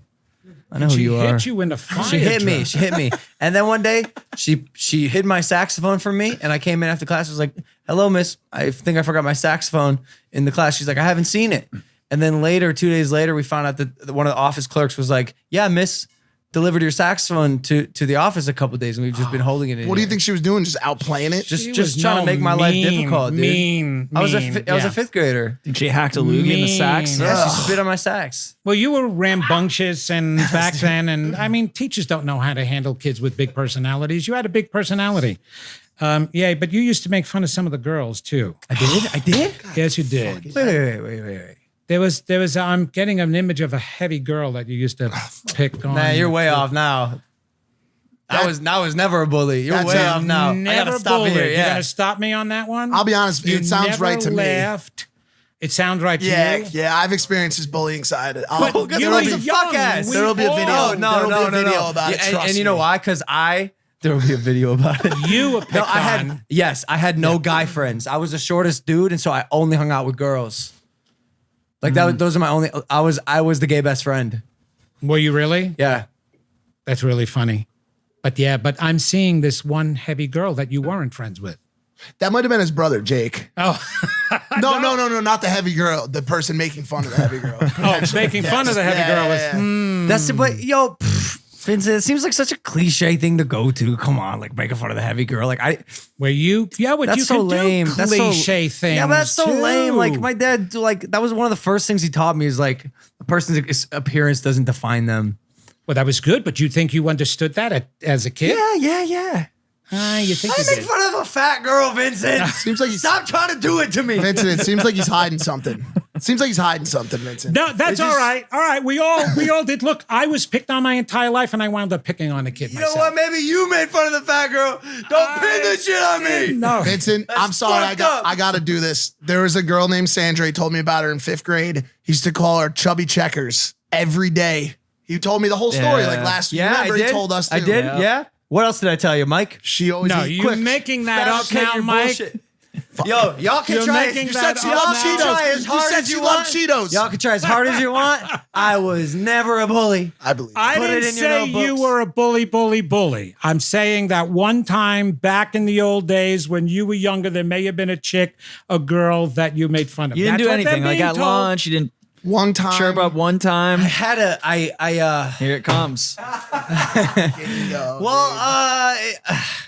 I know who She you hit are. you in the fire. She hit me. drill. She hit me. And then one day, she hid my saxophone from me, and I came in after class. I was like, "Hello, miss. I think I forgot my saxophone in the class." She's like, "I haven't seen it." And then later, 2 days later, we found out that one of the office clerks was like, "Yeah, miss delivered your saxophone to the office a couple days, and we've just been holding it in What do you here." think she was doing? Just outplaying it? She Just was trying to make my life difficult, dude. Mean. I was a yeah. 5th grader. Think she hacked a loogie in the sax? Mean. Yeah, she spit on my sax. Well, you were rambunctious and back then, and I mean, teachers don't know how to handle kids with big personalities. You had a big personality. Yeah, but you used to make fun of some of the girls too. I did? Yes, you did. Wait. There was. I'm getting an image of a heavy girl that you used to pick on. Nah, you're way off now. I was never a bully. You're That's way a off now. I Never gotta stop bullied. here. You're Yeah. gonna stop me on that one. I'll be honest. You It sounds never right to me. laughed. It sounds right to Yeah, you. yeah. I've experienced his bullying side. But you there'll were be- young. fuck ass. We There'll be a all- video. There'll be a video about it, Yeah, trust and you know me. why? Because there will be a video about it. You were picked No, I on. had no guy friends. I was the shortest dude, and so I only hung out with girls. Like those are my only. I was the gay best friend. Were you really? Yeah. That's really funny. But yeah, but I'm seeing this one heavy girl that you weren't friends with. That might have been his brother, Jake. Oh, No, not the heavy girl. The person making fun of the heavy girl. making fun of the heavy girl is. That's it. But yo, Vincent, it seems like such a cliche thing to go to. Come on, like making fun of the heavy girl. Like Where you, what that's you so can lame. do That's so cliche things. Yeah, but that's so too. lame. Like my dad, like that was one of the first things he taught me is like a person's appearance doesn't define them. Well, that was good, but you think you understood that as a kid? Yeah. You think I you make did. fun of a fat girl, Vincent. Seems like he's Stop trying to do it to me. Vincent. It seems like he's hiding something. Vincent. No, that's all right. All right, we all did. Look, I was picked on my entire life, and I wound up picking on a kid You myself. know what? Maybe you made fun of the fat girl. Don't pin this shit on me. No, Vincent, I'm sorry. fucked up. I got to do this. There was a girl named Sandra. He told me about her in 5th grade. He used to call her Chubby Checkers every day. He told me the whole story Yeah. like last year. Yeah, Remember, I did. he told us. I too. did. Yeah. What else did I tell you, Mike? She always no, eat you're quick. making that up Fabricate now, your Mike. bullshit. Yo, y'all can You're try. making You that said up y'all now. can try as You hard said as you you love want. Cheetos. Y'all can try as hard as you want. I was never a bully. I believe. I Put it didn't in your say you notebooks. were a bully. I'm saying that one time back in the old days when you were younger, there may have been a chick, a girl that you made fun of. You didn't That's do what they're anything. Like being at told. lunch, you didn't One time. chirp up one time. I had a. Here it comes. Well,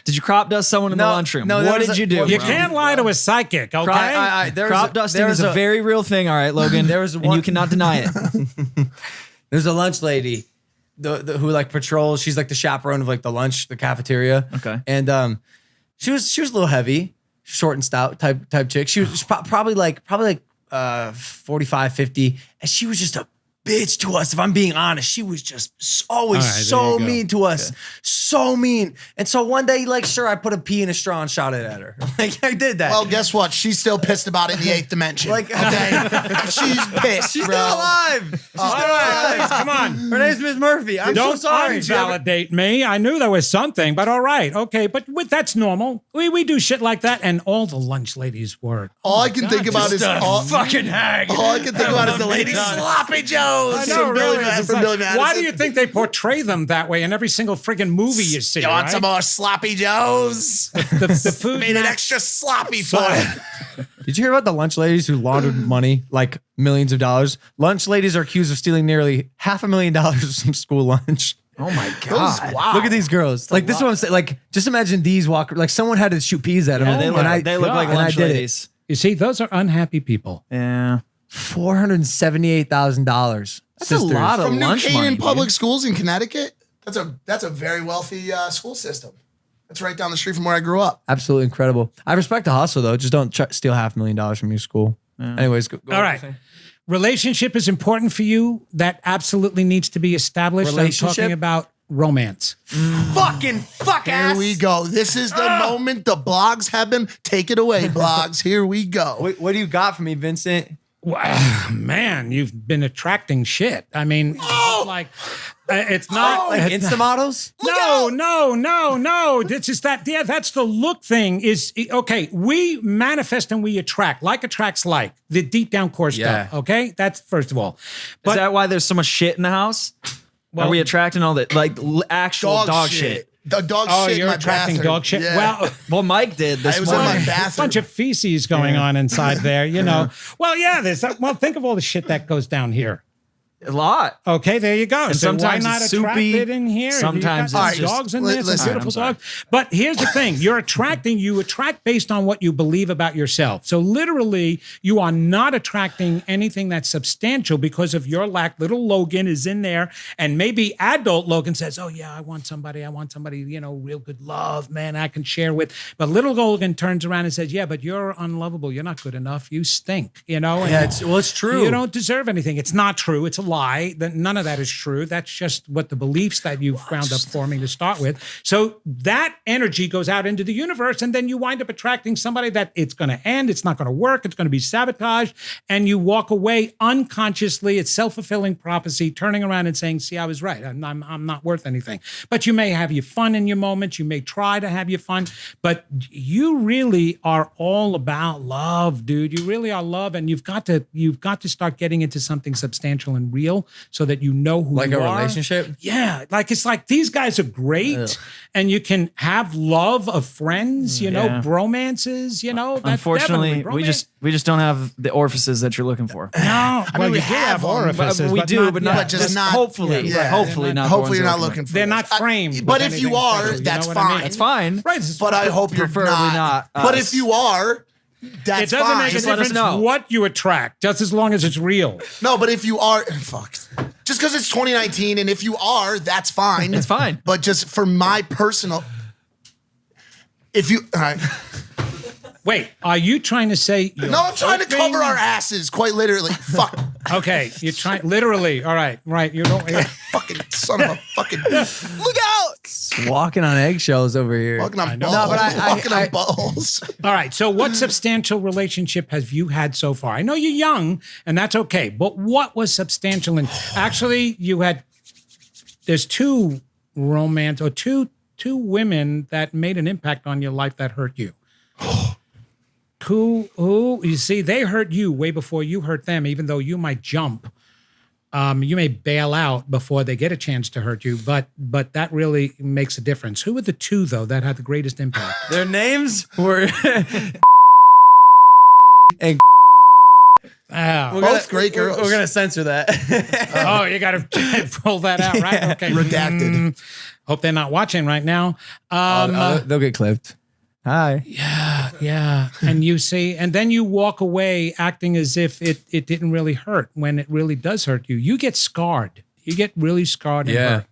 Did you crop dust someone in the No, lunchroom? no, there What was did a- you do? well, You bro? can't lie to a psychic, okay? Crop dusting is a very real thing. All right, Logan. There was and one- you cannot deny it. There's a lunch lady, who like patrols. She's like the chaperone of like the lunch, the cafeteria. Okay. And she was a little heavy, short and stout type chick. She was probably like 45, 50, and she was just a bitch to us. If I'm being honest, she was just always All right, there so you go. mean to us, so mean. And so one day, like, sure, I put a pea in a straw and shot it at her. Like I did that. Well, guess what? She's still pissed about it in the 8th dimension. Like- okay, she's pissed. She's bro. still alive. She's still alive. Come on. Her name's Miss Murphy. I'm Don't so sorry. invalidate me. I knew there was something, but all right. Okay, but that's normal. We do shit like that, and all the lunch ladies were. All I can think about is all fucking hag. I can think about is the lady sloppy joes. I know, from Billy really. Madison. It's From like, Billy Madison. why do you think they portray them that way in every single friggin' movie you see? You want right? some more sloppy joes? the food Made it not- extra sloppy for you. Did you hear about the lunch ladies who laundered money, like millions of dollars? Lunch ladies are accused of stealing nearly $500,000 from school lunch. Oh my Those- god. wow. Look at these girls. Like, this is what I'm saying. Like, just imagine these walk. Like, someone had to shoot peas at them. Yeah, they look, and I, they look like and I lunch did it. ladies. You see, those are unhappy people. Yeah. $478,000. That's a lot of From New lunch Canaan money. Public Schools in Connecticut. That's a very wealthy school system. That's right down the street from where I grew up. Absolutely incredible. I respect the hustle, though. Just don't steal $500,000 from your school. Anyways, go All right. Relationship is important for you. That absolutely needs to be established. I'm Relationship? talking about romance. Fucking fuck Here ass. we go. This is the moment the blogs have been. Take it away, blogs. Here we go. What do you got for me, Vincent? Wow, man, you've been attracting shit. I mean, it's like it's not Like Insta models? No. It's just that. Yeah, that's the look thing. Is okay. We manifest and we attract. Like attracts like. The deep down core stuff. Yeah. Okay, that's first of all. Is that why there's so much shit in the house? Are we attracting all that like actual dog shit? The dog Oh, shit in you're my attracting bathroom. dog shit. Yeah. Well, Well, Mike did this I was in my morning. bathroom. bunch of feces going on inside there. You know. Well, yeah. Well, think of all the shit that goes down here. A lot. Okay, there you go. And So sometimes why not it's attract soupy, it in here? sometimes You got it's just- dogs in there, some listen. beautiful All right, I'm dogs. But here's the thing: you attract based on what you believe about yourself. So literally, you are not attracting anything that's substantial because of your lack. Little Logan is in there, and maybe adult Logan says, "Oh yeah, I want somebody, you know, real good love, man, I can share with." But little Logan turns around and says, "Yeah, but you're unlovable. You're not good enough. You stink." You know. And Yeah, it's true. you don't deserve anything. It's not true. It's a lie. None of that is true. That's just what the beliefs that you wound up forming to start with. So that energy goes out into the universe, and then you wind up attracting somebody that it's going to end. It's not going to work. It's going to be sabotaged, and you walk away unconsciously. It's self-fulfilling prophecy, turning around and saying, "See, I was right. I'm not worth anything." But you may have your fun in your moments. You may try to have your fun, but you really are all about love, dude. You really are love, and you've got to start getting into something substantial and real so that you know who Like you a are. relationship? Yeah, like it's like these guys are great, and you can have love of friends, you know, Yeah. bromances, you know. That's Unfortunately, definitely we just don't have the orifices that you're looking for. no. Well, we you do have have them, orifices, we do, but not but just not- hopefully. yeah. Hopefully not. the ones Hopefully you're not we're looking for. They're those. not framed. But with if you anything are, special, you that's know what I mean? fine. That's fine. Right. this is But I hope you're Preferably not But us. if you are, that's it doesn't fine. make a Just let us difference know. what you attract, just as long as it's real. No, but if you are, fuck. Just because it's 2019, and if you are, that's fine. It's fine. But just for my personal, if you, all right. Wait, are you trying to say? You're No, I'm trying to hoping- cover our asses, quite literally. Fuck. Okay, you're trying literally. All right, right. You don't. Fucking son of a fucking. Look out! Walking on eggshells over here. Walking on know. balls. No, but walking on balls. All right. So, what substantial relationship have you had so far? I know you're young, and that's okay. But what was substantial? And actually, you had. There's two women that made an impact on your life that hurt you. Who? You see, they hurt you way before you hurt them. Even though you might jump, you may bail out before they get a chance to hurt you. But that really makes a difference. Who were the two though that had the greatest impact? Their names were and Oh, Both great girls. We're gonna censor that. oh, you got to pull that out, right? Okay. Redacted. Hope they're not watching right now. They'll get clipped. Hi. Yeah. And you see, and then you walk away acting as if it didn't really hurt when it really does hurt you. You get scarred. You get really scarred and Yeah. hurt.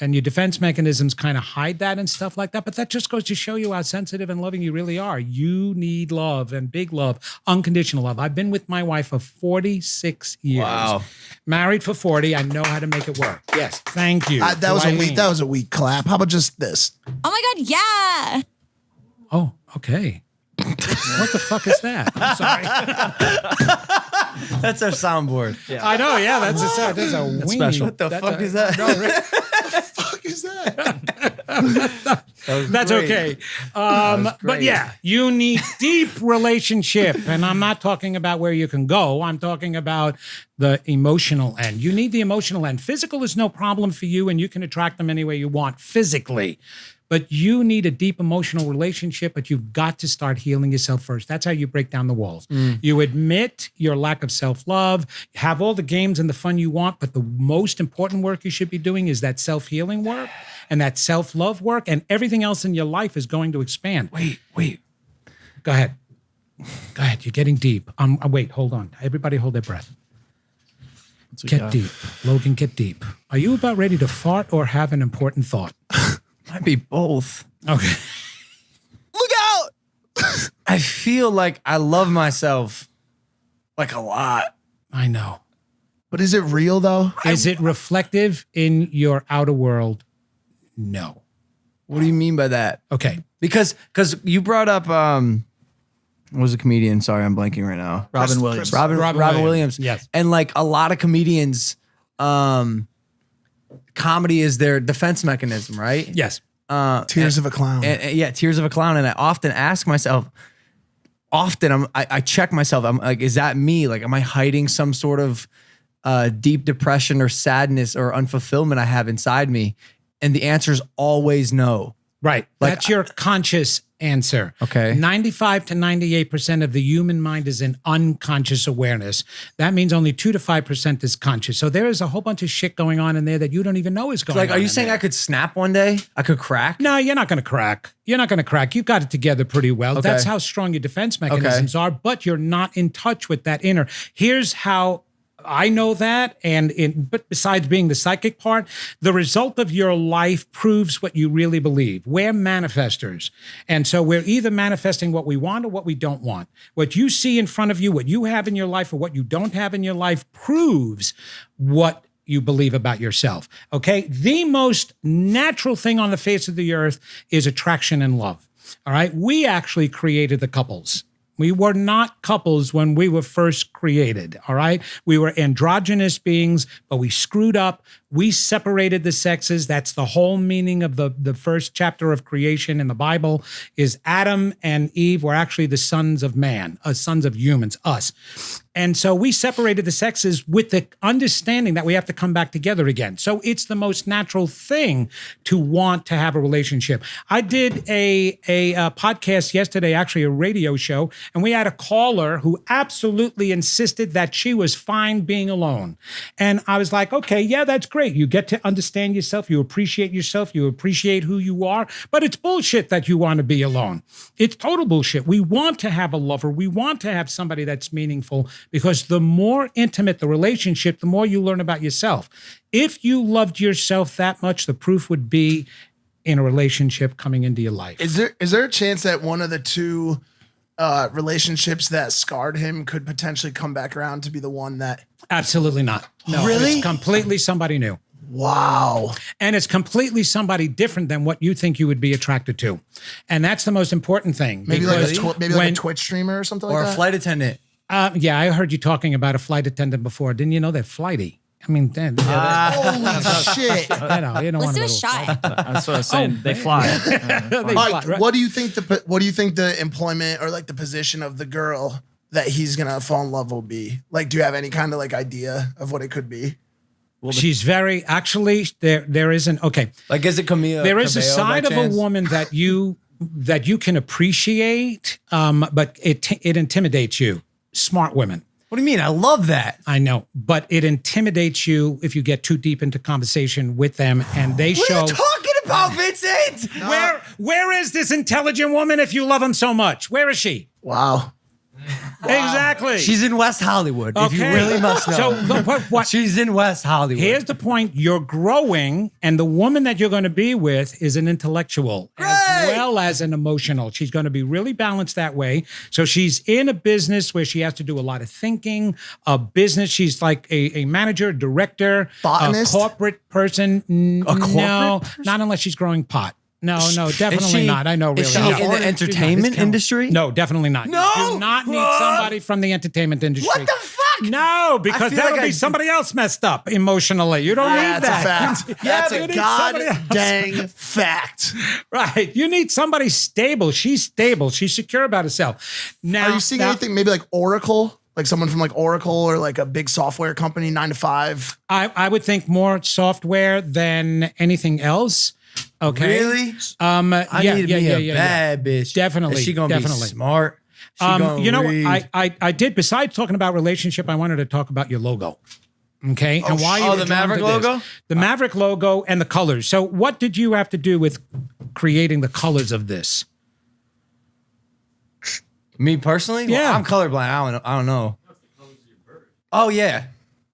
And your defense mechanisms kind of hide that and stuff like that. But that just goes to show you how sensitive and loving you really are. You need love and big love, unconditional love. I've been with my wife for 46 years. Wow. Married for 40. I know how to make it work. Yes. Thank you. That was a weak clap. How about just this? Oh my God, yeah. Oh, okay. What the fuck is that? I'm sorry. That's our soundboard. I know, yeah, that's a weenie. special. What the fuck is that? Fuck is that? That's okay. But yeah, you need deep relationship. And I'm not talking about where you can go. I'm talking about the emotional end. You need the emotional end. Physical is no problem for you, and you can attract them any way you want physically. But you need a deep emotional relationship, but you've got to start healing yourself first. That's how you break down the walls. You admit your lack of self-love, have all the games and the fun you want, but the most important work you should be doing is that self-healing work and that self-love work, and everything else in your life is going to expand. Wait. Go ahead. You're getting deep. Wait, hold on. Everybody hold their breath. Get deep. Logan, get deep. Are you about ready to fart or have an important thought? Might be both. Okay. Look out! I feel like I love myself like a lot. I know. But is it real though? Is it reflective in your outer world? No. What do you mean by that? Okay. Because you brought up what was a comedian? Sorry, I'm blanking right now. Robin Williams. Robin Williams. Yes. And like a lot of comedians, comedy is their defense mechanism, right? Yes. Tears of a clown. And yeah, tears of a clown. And I often ask myself, I check myself. I'm like, is that me? Like, am I hiding some sort of deep depression or sadness or unfulfillment I have inside me? And the answer is always no. Right. Like, That's your conscious answer. Okay. 95 to 98% of the human mind is in unconscious awareness. That means only 2 to 5% is conscious. So there is a whole bunch of shit going on in there that you don't even know is going on. Like, are you in saying there. I could snap one day? I could crack? No, you're not going to crack. You've got it together pretty well. Okay. That's how strong your defense mechanisms are, but you're not in touch with that inner. Here's how I know that, but besides being the psychic part, the result of your life proves what you really believe. We're manifestors. And so we're either manifesting what we want or what we don't want. What you see in front of you, what you have in your life or what you don't have in your life proves what you believe about yourself. Okay? The most natural thing on the face of the earth is attraction and love. All right? We actually created the couples. We were not couples when we were first created, all right? We were androgynous beings, but we screwed up. We separated the sexes. That's the whole meaning of the first chapter of creation in the Bible is Adam and Eve were actually the sons of man, sons of humans, us. And so we separated the sexes with the understanding that we have to come back together again. So it's the most natural thing to want to have a relationship. I did a podcast yesterday, actually a radio show, and we had a caller who absolutely insisted that she was fine being alone. And I was like, okay, yeah, that's great. You get to understand yourself. You appreciate yourself. You appreciate who you are. But it's bullshit that you want to be alone. It's total bullshit. We want to have a lover. We want to have somebody that's meaningful, because the more intimate the relationship, the more you learn about yourself. If you loved yourself that much, the proof would be in a relationship coming into your life. Is there a chance that one of the two relationships that scarred him could potentially come back around to be the one that? Absolutely not. No, Really? It's completely somebody new. Wow. And it's completely somebody different than what you think you would be attracted to. And that's the most important thing. Maybe like because a Twitch streamer or something Or like a that? flight attendant. yeah, I heard you talking about a flight attendant before. Didn't you know they're flighty? I mean, Holy shit. you don't Let's want do to a shot. That's what I was saying. They fly. All right, what do you think the employment or like the position of the girl that he's gonna fall in love will be? Like, do you have any kind of like idea of what it could be? She's very, actually, there isn't, okay. Like, is it Camila? There is a Cabello side by of chance? a woman that you can appreciate, but it intimidates you. Smart women. What do you mean? I love that. I know, but it intimidates you if you get too deep into conversation with them, and they What show. are you talking about, Vincent? Where is this intelligent woman if you love him so much? Where is she? Wow. Exactly. She's in West Hollywood, if you really must know. So what? She's in West Hollywood. Here's the point. You're growing, and the woman that you're going to be with is an intellectual as well as an emotional. She's going to be really balanced that way. So she's in a business where she has to do a lot of thinking, a business. She's like a manager, director, Botanist? a corporate person. corporate No, person? not unless she's growing pot. No, definitely Is she- not. I know, really. Is she no. in the entertainment industry? No, definitely not. No? You do not need somebody from the entertainment industry. What the fuck? No, because feel that'll like be I- somebody else messed up emotionally. You don't Yeah, need that's a that. fact. Yeah, That's you a need god somebody else. dang fact. Right. You need somebody stable. She's stable. She's secure about herself. Now, Are you seeing anything maybe like Oracle? Like someone from like Oracle or like a big software company, 9 to 5? I would think more software than anything else. Okay. Really? I I need to be a bad bitch. Definitely, Is she gonna definitely. be smart? She gonna You know, read? I did, besides talking about relationship, I wanted to talk about your logo. Okay. And why you oh, were the drawn Maverick to this. logo? The Maverick logo and the colors. So what did you have to do with creating the colors of this? Me personally? Well, Yeah. I'm colorblind. I don't know. Oh yeah.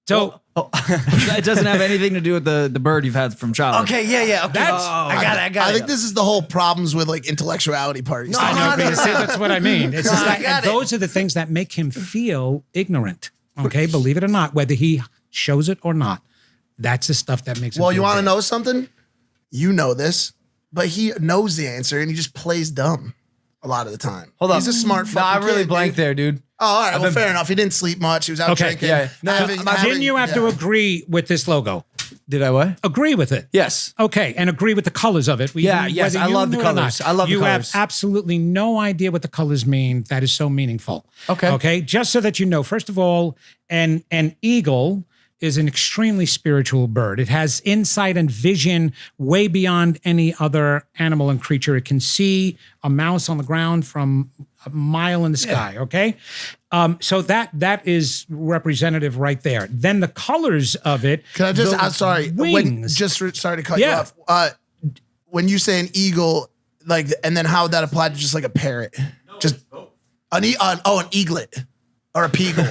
So It doesn't have anything to do with the bird you've had from childhood. Okay. Yeah. Okay. That's- I got it. I think this is the whole problems with like intellectuality parties. No, I know, because see, that's what I mean. It's just I that, got and it. those are the things that make him feel ignorant. Okay, believe it or not, whether he shows it or not, that's the stuff that makes him. Well, feel you want to bad. know something? You know this, but he knows the answer and he just plays dumb a lot of the time. Hold on. He's a smart No, fucking I really kid, blanked dude. there, dude. Oh, all right. Well, fair enough. He didn't sleep much. He was out Okay, drinking. yeah. No, Didn't you have to agree with this logo? Did I what? Agree with it. Yes. Okay, and agree with the colors of it. Yeah, yes, whether I you love the knew it or not. colors. I love the You colors. have absolutely no idea what the colors mean. That is so meaningful. Okay. Okay, just so that you know, first of all, an eagle is an extremely spiritual bird. It has insight and vision way beyond any other animal and creature. It can see a mouse on the ground from a mile in the sky. Okay, so that is representative right there. Then the colors of it. Can I just? the I'm sorry. Wings. Sorry to cut Yeah. you off. When you say an eagle, like, and then how would that apply to just like a parrot? Just an eaglet or a peagle.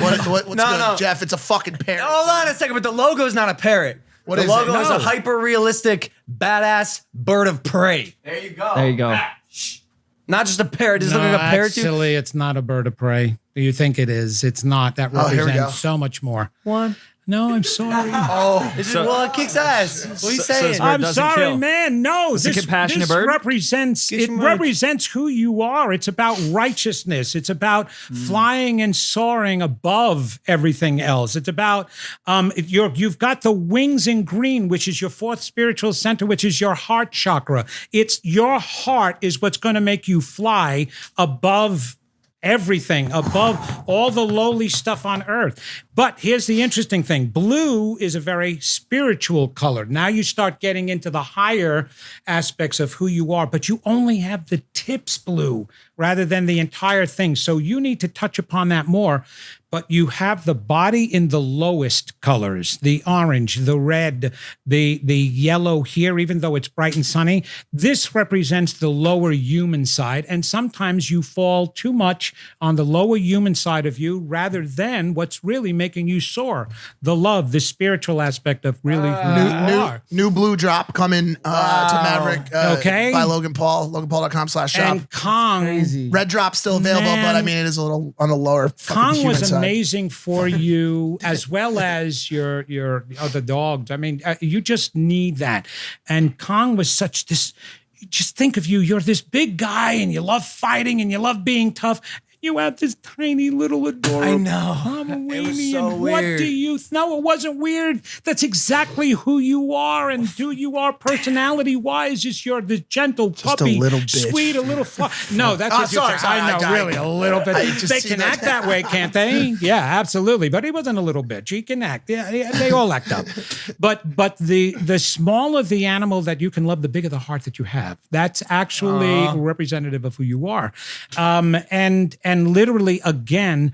What's No, good, no. Jeff? It's a fucking parrot. Hold on a second, but the logo is not a parrot. What the is logo it? is No. a hyper realistic, badass bird of prey. There you go. There you go. Not just a parrot. Does it No, look like a parrot to you? actually, it's not a bird of prey. You think it is. It's not. That Oh, here we represents go. so much more. One. No, I'm sorry. Well, it kicks ass. What are you so saying? it's I'm doesn't sorry, kill. man. No, It's a compassionate bird? represents Get it your mic. represents who you are. It's about righteousness. It's about flying and soaring above everything else. It's about you've got the wings in green, which is your fourth spiritual center, which is your heart chakra. It's your heart is what's going to make you fly above everything, above all the lowly stuff on earth. But here's the interesting thing. Blue is a very spiritual color. Now you start getting into the higher aspects of who you are, but you only have the tips blue rather than the entire thing. So you need to touch upon that more. But you have the body in the lowest colors, the orange, the red, the yellow here, even though it's bright and sunny. This represents the lower human side. And sometimes you fall too much on the lower human side of you rather than what's really making you soar. The love, the spiritual aspect of really who you are. New blue drop coming to Maverick Okay. by Logan Paul, loganpaul.com/shop. And Kong. Red drop still available, Man. but I mean, it is a little on the lower Kong human was side. amazing for you, as well as your other dogs. I mean, you just need that. And Kong was such this. Just think of you. You're this big guy, and you love fighting, and you love being tough. You have this tiny little adorable I know. Pomeranian. It was so What weird. do you? No, it wasn't weird. That's exactly who you are, and who you are personality-wise. Is you're this gentle puppy, little bitch. sweet, a little No, that's what sorry, you're sorry, I know, I- really, a little bit. I just They see can that. act that way, can't they? Yeah, absolutely. But he wasn't a little bitch. He can act. Yeah, they all act up. But the smaller the animal that you can love, the bigger the heart that you have. That's actually representative of who you are. And literally, again,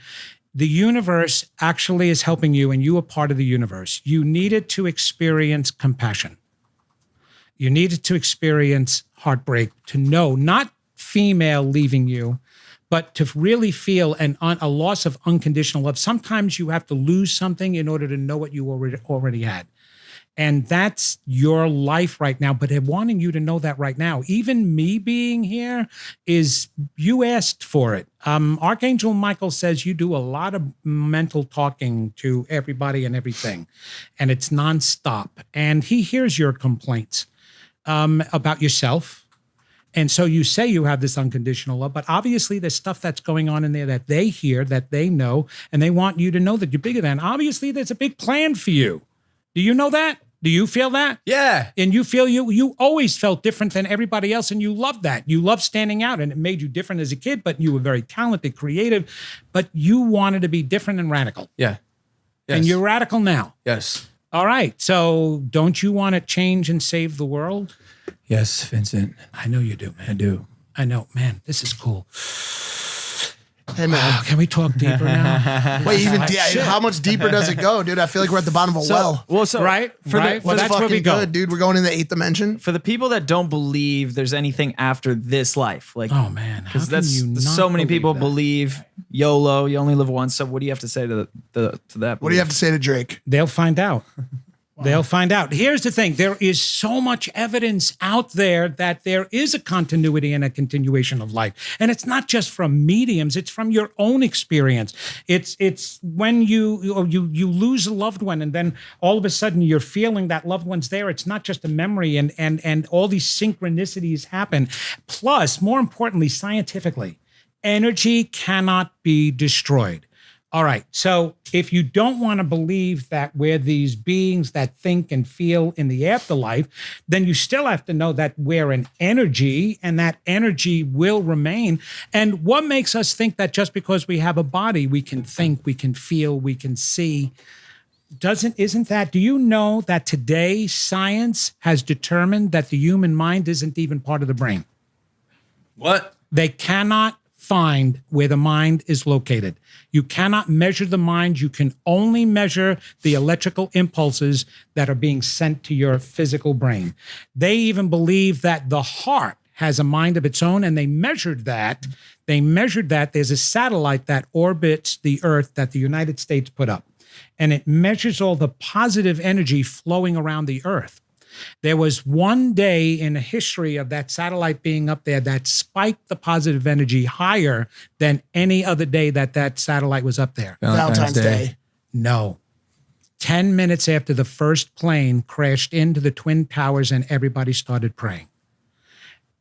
the universe actually is helping you, and you are part of the universe. You needed to experience compassion. You needed to experience heartbreak to know, not female leaving you, but to really feel a loss of unconditional love. Sometimes you have to lose something in order to know what you already had. And that's your life right now. But I'm wanting you to know that right now. Even me being here is, you asked for it. Archangel Michael says you do a lot of mental talking to everybody and everything. And it's nonstop. And he hears your complaints about yourself. And so you say you have this unconditional love, but obviously there's stuff that's going on in there that they hear, that they know, and they want you to know that you're bigger than. Obviously, there's a big plan for you. Do you know that? Do you feel that? Yeah. And you feel you always felt different than everybody else, and you loved that. You loved standing out, and it made you different as a kid, but you were very talented, creative, but you wanted to be different and radical. Yeah. Yes. And you're radical now. Yes. All right. So don't you want to change and save the world? Yes, Vincent. I know you do, man. I do. I know, man. This is cool. Hey man, Can we talk deeper now? wait, how much deeper does it go, dude? I feel like we're at the bottom of a well. Well, so Right? for Right? the, Well, for, that's the, where we Fucking go. good, dude. We're going in the 8th dimension. for the people that don't believe there's anything after this life, like, Oh, man. How because can you not so many people that? believe YOLO, you only live once. So what do you have to say to that? What do you have to say to Drake? They'll find out. They'll find out. Here's the thing. There is so much evidence out there that there is a continuity and a continuation of life. And it's not just from mediums, it's from your own experience. It's when you lose a loved one, and then all of a sudden you're feeling that loved one's there. It's not just a memory, and all these synchronicities happen. Plus, more importantly, scientifically, energy cannot be destroyed. All right. So if you don't want to believe that we're these beings that think and feel in the afterlife, then you still have to know that we're an energy, and that energy will remain. And what makes us think that just because we have a body, we can think, we can feel, we can see? Isn't that, do you know that today science has determined that the human mind isn't even part of the brain? What? They cannot find where the mind is located. You cannot measure the mind. You can only measure the electrical impulses that are being sent to your physical brain. They even believe that the heart has a mind of its own, and they measured that. There's a satellite that orbits the Earth that the United States put up, and it measures all the positive energy flowing around the Earth. There was one day in the history of that satellite being up there that spiked the positive energy higher than any other day that satellite was up there. Valentine's Day. No. 10 minutes after the first plane crashed into the Twin Towers and everybody started praying.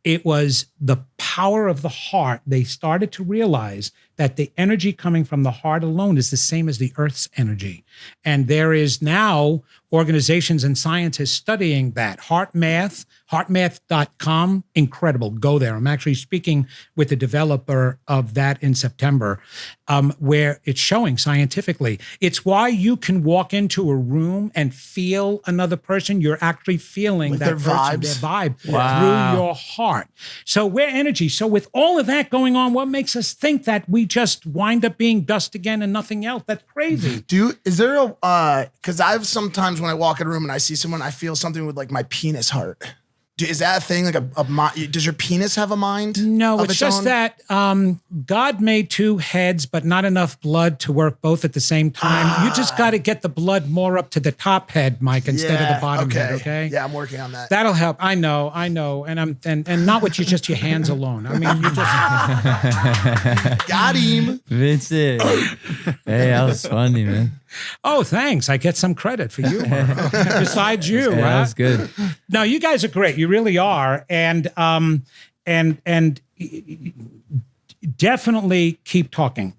It was the power of the heart, they started to realize that the energy coming from the heart alone is the same as the earth's energy. And there is now organizations and scientists studying that. Heartmath.com, incredible. Go there. I'm actually speaking with the developer of that in September, where it's showing scientifically. It's why you can walk into a room and feel another person. You're actually feeling With that their person, vibes. their vibe Wow. through your heart. So we're energy. So with all of that going on, what makes us think that we just wind up being dust again and nothing else? That's crazy. Is there a, cause I've sometimes when I walk in a room and I see someone, I feel something with like my penis heart. Is that a thing? Like does your penis have a mind? No, of it's its just own? that God made two heads, but not enough blood to work both at the same time. You just got to get the blood more up to the top head, Mike, instead of the bottom head. Okay. Yeah, I'm working on that. That'll help. I know. And and not with just your hands alone. I mean, you just. Got him. Vincent. Hey, that was funny, man. Oh, thanks. I get some credit for you. Besides you, Yeah, that right? was good. No, you guys are great. You really are. And definitely keep talking.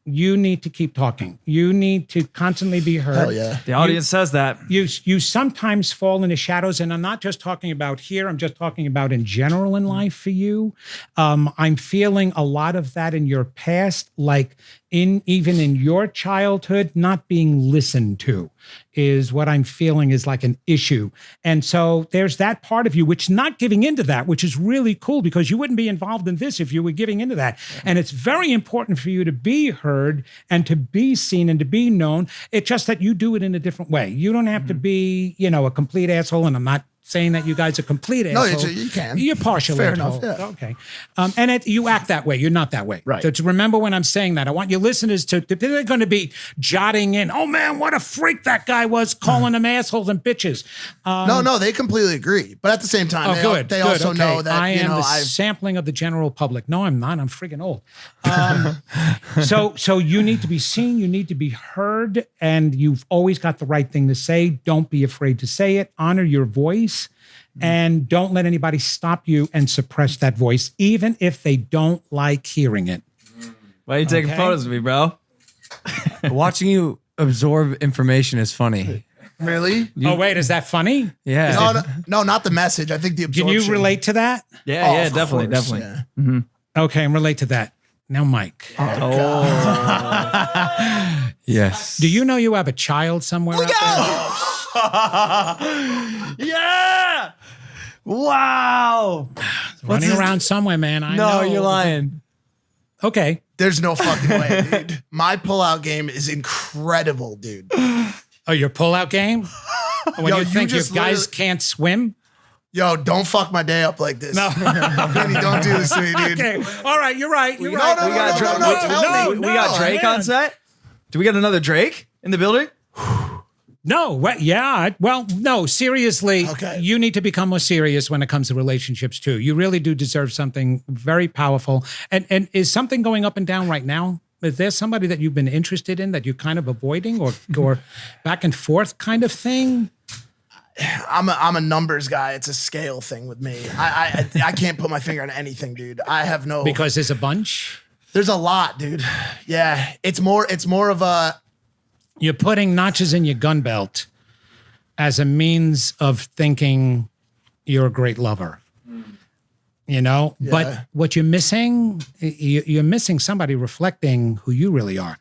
You need to keep talking. You need to constantly be heard. Hell yeah. The audience says that. You sometimes fall in the shadows, and I'm not just talking about here. I'm just talking about in general in life for you. I'm feeling a lot of that in your past, like even in your childhood, not being listened to is what I'm feeling is like an issue. And so there's that part of you which not giving into that, which is really cool because you wouldn't be involved in this if you were giving into that. And it's very important for you to be heard and to be seen and to be known. It's just that you do it in a different way. You don't have to be, a complete asshole. And I'm not saying that you guys are complete No, assholes. you can. You're partial Fair asshole. enough, yeah. Okay. And you act that way. You're not that way. Right. So to remember when I'm saying that, I want your listeners they're going to be jotting in, oh man, what a freak that guy was calling them assholes and bitches. No, they completely agree. But at the same time, they also okay. know that, I am the I've sampling of the general public. No, I'm not. I'm freaking old. So you need to be seen. You need to be heard. And you've always got the right thing to say. Don't be afraid to say it. Honor your voice. And don't let anybody stop you and suppress that voice, even if they don't like hearing it. Why are you taking Okay. photos of me, bro? Watching you absorb information is funny. really. Oh, wait, is that funny? Yeah. No, not the message. I think the Can absorption. you relate to that? Yeah, yeah, Of definitely, course, definitely. yeah. Okay, and relate to that. Now, Mike, Yes. do you know you have a child somewhere out Yeah. Wow. there? Running around somewhere, man. I know. No, you're lying. Okay. There's no fucking way, dude. My pullout game is incredible, dude. Oh, your pullout game? When Yo, you you think your just guys literally- can't swim? Yo, don't fuck my day up like this. No. Vinny, don't do this to me, dude. Okay. All right. You're right. You're No, right. no, We got no, Drake. no, tell me. We got Drake man. on set. Do we got another Drake in the building? No, yeah. Well, no, seriously, Okay. you need to become more serious when it comes to relationships too. You really do deserve something very powerful. And is something going up and down right now? Is there somebody that you've been interested in that you're kind of avoiding or back and forth kind of thing? I'm a numbers guy. It's a scale thing with me. I can't put my finger on anything, dude. I have no Because there's a bunch. There's a lot, dude. Yeah, it's more of a You're putting notches in your gun belt as a means of thinking you're a great lover. But what you're missing, you're missing somebody reflecting who you really are.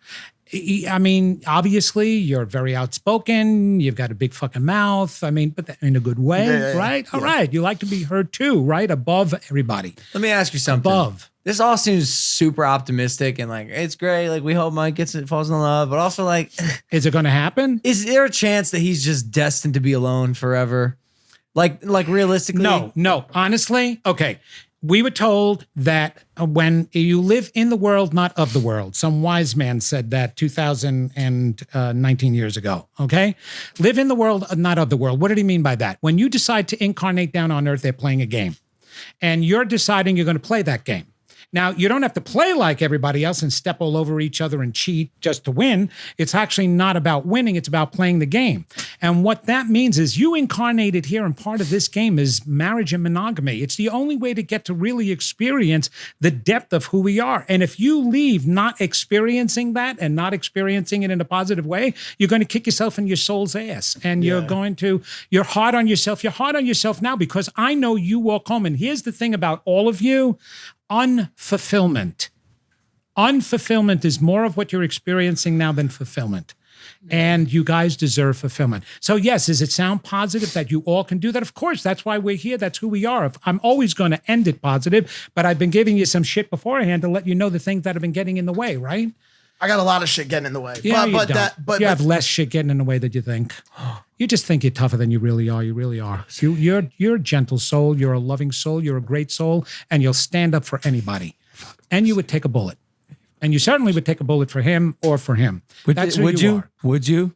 I mean, obviously, you're very outspoken. You've got a big fucking mouth. I mean, but in a good way, Yeah. right? All right. You like to be heard too, right? Above everybody. Let me ask you something. Above. This all seems super optimistic and like it's great. Like we hope Mike falls in love, but also like, Is it going to happen? is there a chance that he's just destined to be alone forever? Like realistically? No. Honestly, okay. We were told that when you live in the world, not of the world. Some wise man said that 2019 years ago. Okay. Live in the world, not of the world. What did he mean by that? When you decide to incarnate down on earth, they're playing a game. And you're deciding you're going to play that game. Now, you don't have to play like everybody else and step all over each other and cheat just to win. It's actually not about winning. It's about playing the game. And what that means is you incarnated here, and part of this game is marriage and monogamy. It's the only way to get to really experience the depth of who we are. And if you leave not experiencing that and not experiencing it in a positive way, you're going to kick yourself in your soul's ass. And you're hard on yourself. You're hard on yourself now because I know you walk home. And here's the thing about all of you. Unfulfillment. Unfulfillment is more of what you're experiencing now than fulfillment. And you guys deserve fulfillment. So yes, does it sound positive that you all can do that? Of course, that's why we're here. That's who we are. I'm always going to end it positive, but I've been giving you some shit beforehand to let you know the things that have been getting in the way, right? I got a lot of shit getting in the way. Yeah, But you have less shit getting in the way than you think. You just think you're tougher than you really are. You really are. You're a gentle soul. You're a loving soul. You're a great soul, and you'll stand up for anybody. And you would take a bullet. And you certainly would take a bullet for him or for him. That's who you are. Would you?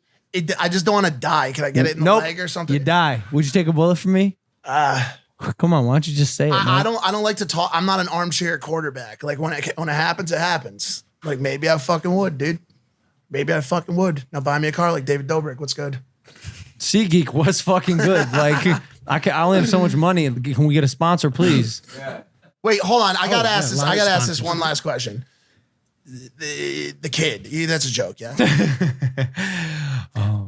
I just don't want to die. Can I get it in the leg or something? You die. Would you take a bullet for me? Come on, why don't you just say it? I don't like to talk. I'm not an armchair quarterback. Like when it happens, it happens. Like maybe I fucking would, dude. Maybe I fucking would. Now buy me a car like David Dobrik. What's good? SeatGeek was fucking good. Like I only have so much money. Can we get a sponsor, please? Yeah. Wait, hold on. I gotta ask this. live I gotta ask this sponsors. one last question. The kid. That's a joke, yeah.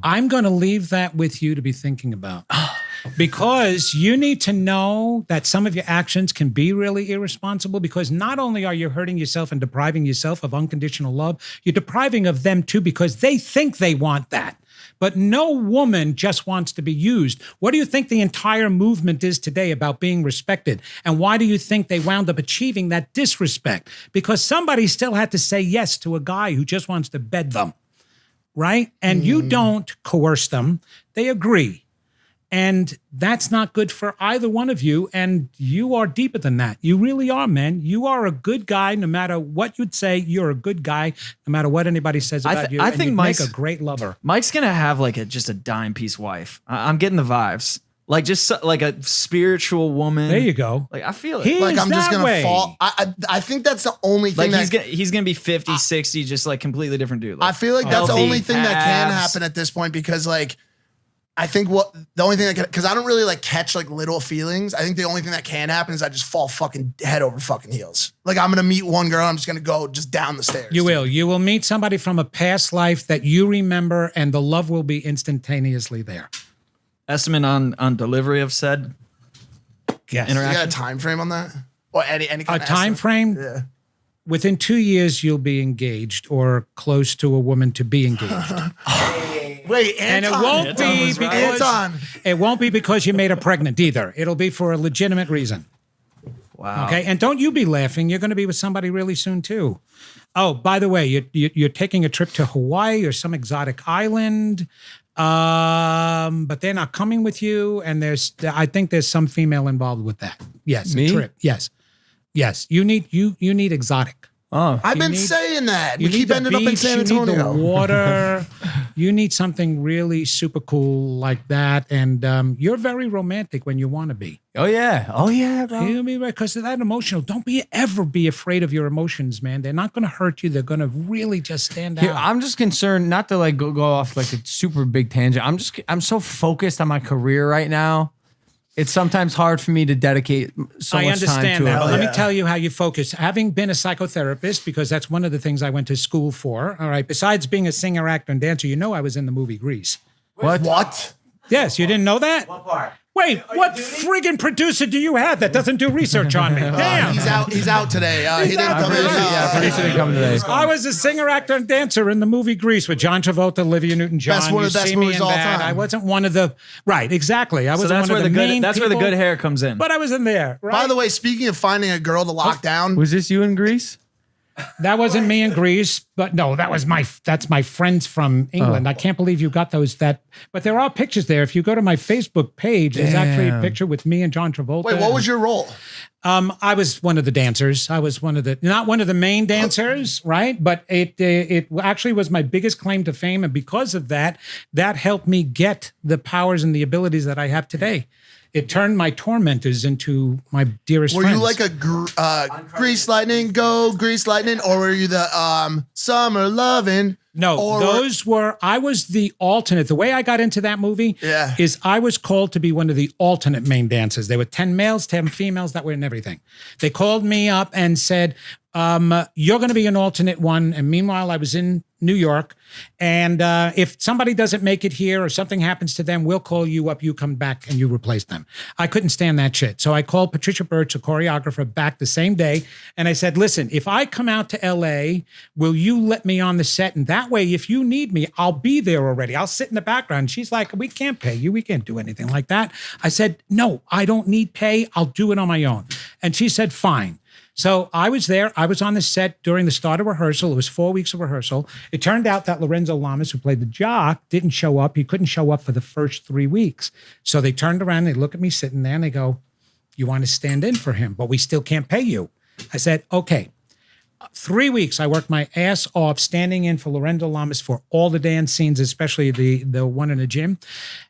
I'm going to leave that with you to be thinking about. Because you need to know that some of your actions can be really irresponsible, because not only are you hurting yourself and depriving yourself of unconditional love, you're depriving of them too because they think they want that. But no woman just wants to be used. What do you think the entire movement is today about being respected? And why do you think they wound up achieving that disrespect? Because somebody still had to say yes to a guy who just wants to bed them, right? And you don't coerce them. They agree. And that's not good for either one of you. And you are deeper than that. You really are, man. You are a good guy. No matter what you'd say, you're a good guy. No matter what anybody says about you. I and think you'd Mike's make a great lover. Mike's gonna have like just a dime piece wife. I'm getting the vibes. Like like a spiritual woman. There you go. Like I feel it. He Like is I'm just that gonna way. fall. I think that's the only thing Like that he's gonna be 50, 60, just like completely different dude. Like, I feel like that's the healthy, only thing that can abs. happen at this point, because like I think the only thing that can, because I don't really like catch like little feelings. I think the only thing that can happen is I just fall fucking head over fucking heels. Like I'm gonna meet one girl, I'm just gonna go just down the stairs. You will. You will meet somebody from a past life that you remember, and the love will be instantaneously there. Estimate on delivery of said Yes. You got a interaction. time frame on that? Or any kind A of time estimate? frame? Yeah. Within 2 years, you'll be engaged or close to a woman to be engaged. Wait, And Anton. it won't be because Anton. it won't be because you made her pregnant either. It'll be for a legitimate reason. Wow. Okay, and don't you be laughing. You're going to be with somebody really soon too. Oh, by the way, you're taking a trip to Hawaii or some exotic island, but they're not coming with you. And I think there's some female involved with that. Yes, Me? a trip. Yes. You need exotic. Oh, I've been need- saying that. You We need keep the ending up in beach, San you need the Antonio. water. You need something really super cool like that. And you're very romantic when you want to be. oh yeah, bro. You'll be right, because of that emotional. Don't ever be afraid of your emotions, man. They're not going to hurt you. They're going to really just stand Here, out. I'm just concerned, not to like go off like a super big tangent. I'm so focused on my career right now. It's sometimes hard for me to dedicate so I much time understand to that, it. but let me yeah. tell you how you focus. Having been a psychotherapist, because that's one of the things I went to school for. All right. Besides being a singer, actor, and dancer, you know I was in the movie Grease. What? Yes, you didn't know that? What part? Wait, what friggin' producer do you have that doesn't do research on me? Damn. He's out today. He didn't come in. Producer didn't come today. I was a singer, actor, and dancer in the movie Grease with John Travolta, Olivia Newton-John. Best one of the You best see me movies in of all that. time. I wasn't one of the right, exactly. I So wasn't that's one where of the the main good. That's where the people, good hair comes in. But I was in there. Right? By the way, speaking of finding a girl to lock down, Was this you in Greece? That wasn't me in Greece, But no, that's my friends from England. I can't believe you got those. But there are pictures there. If you go to my Facebook page, there's actually a picture with me and John Travolta. Wait, what was your role? I was one of the dancers. I was not one of the main dancers, right? But it actually was my biggest claim to fame, and because of that helped me get the powers and the abilities that I have today. It turned my tormentors into my dearest friends. Were you like a Grease Lightning, go Grease Lightning, or were you the Summer Lovin'? No, I was the alternate. The way I got into that movie is I was called to be one of the alternate main dancers. There were 10 males, 10 females that were in everything. They called me up and said, you're going to be an alternate one. And meanwhile, I was in New York. And if somebody doesn't make it here or something happens to them, we'll call you up. You come back and you replace them. I couldn't stand that shit. So I called Patricia Birch, a choreographer, back the same day. And I said, listen, if I come out to LA, will you let me on the set? And that way, if you need me, I'll be there already. I'll sit in the background. She's like, we can't pay you. We can't do anything like that. I said, no, I don't need pay. I'll do it on my own. And she said, fine. So I was there. I was on the set during the start of rehearsal. It was 4 weeks of rehearsal. It turned out that Lorenzo Lamas, who played the jock, didn't show up. He couldn't show up for the first 3 weeks. So they turned around, they look at me sitting there, and they go, you want to stand in for him, but we still can't pay you. I said, okay. 3 weeks, I worked my ass off standing in for Lorenzo Lamas for all the dance scenes, especially the one in the gym.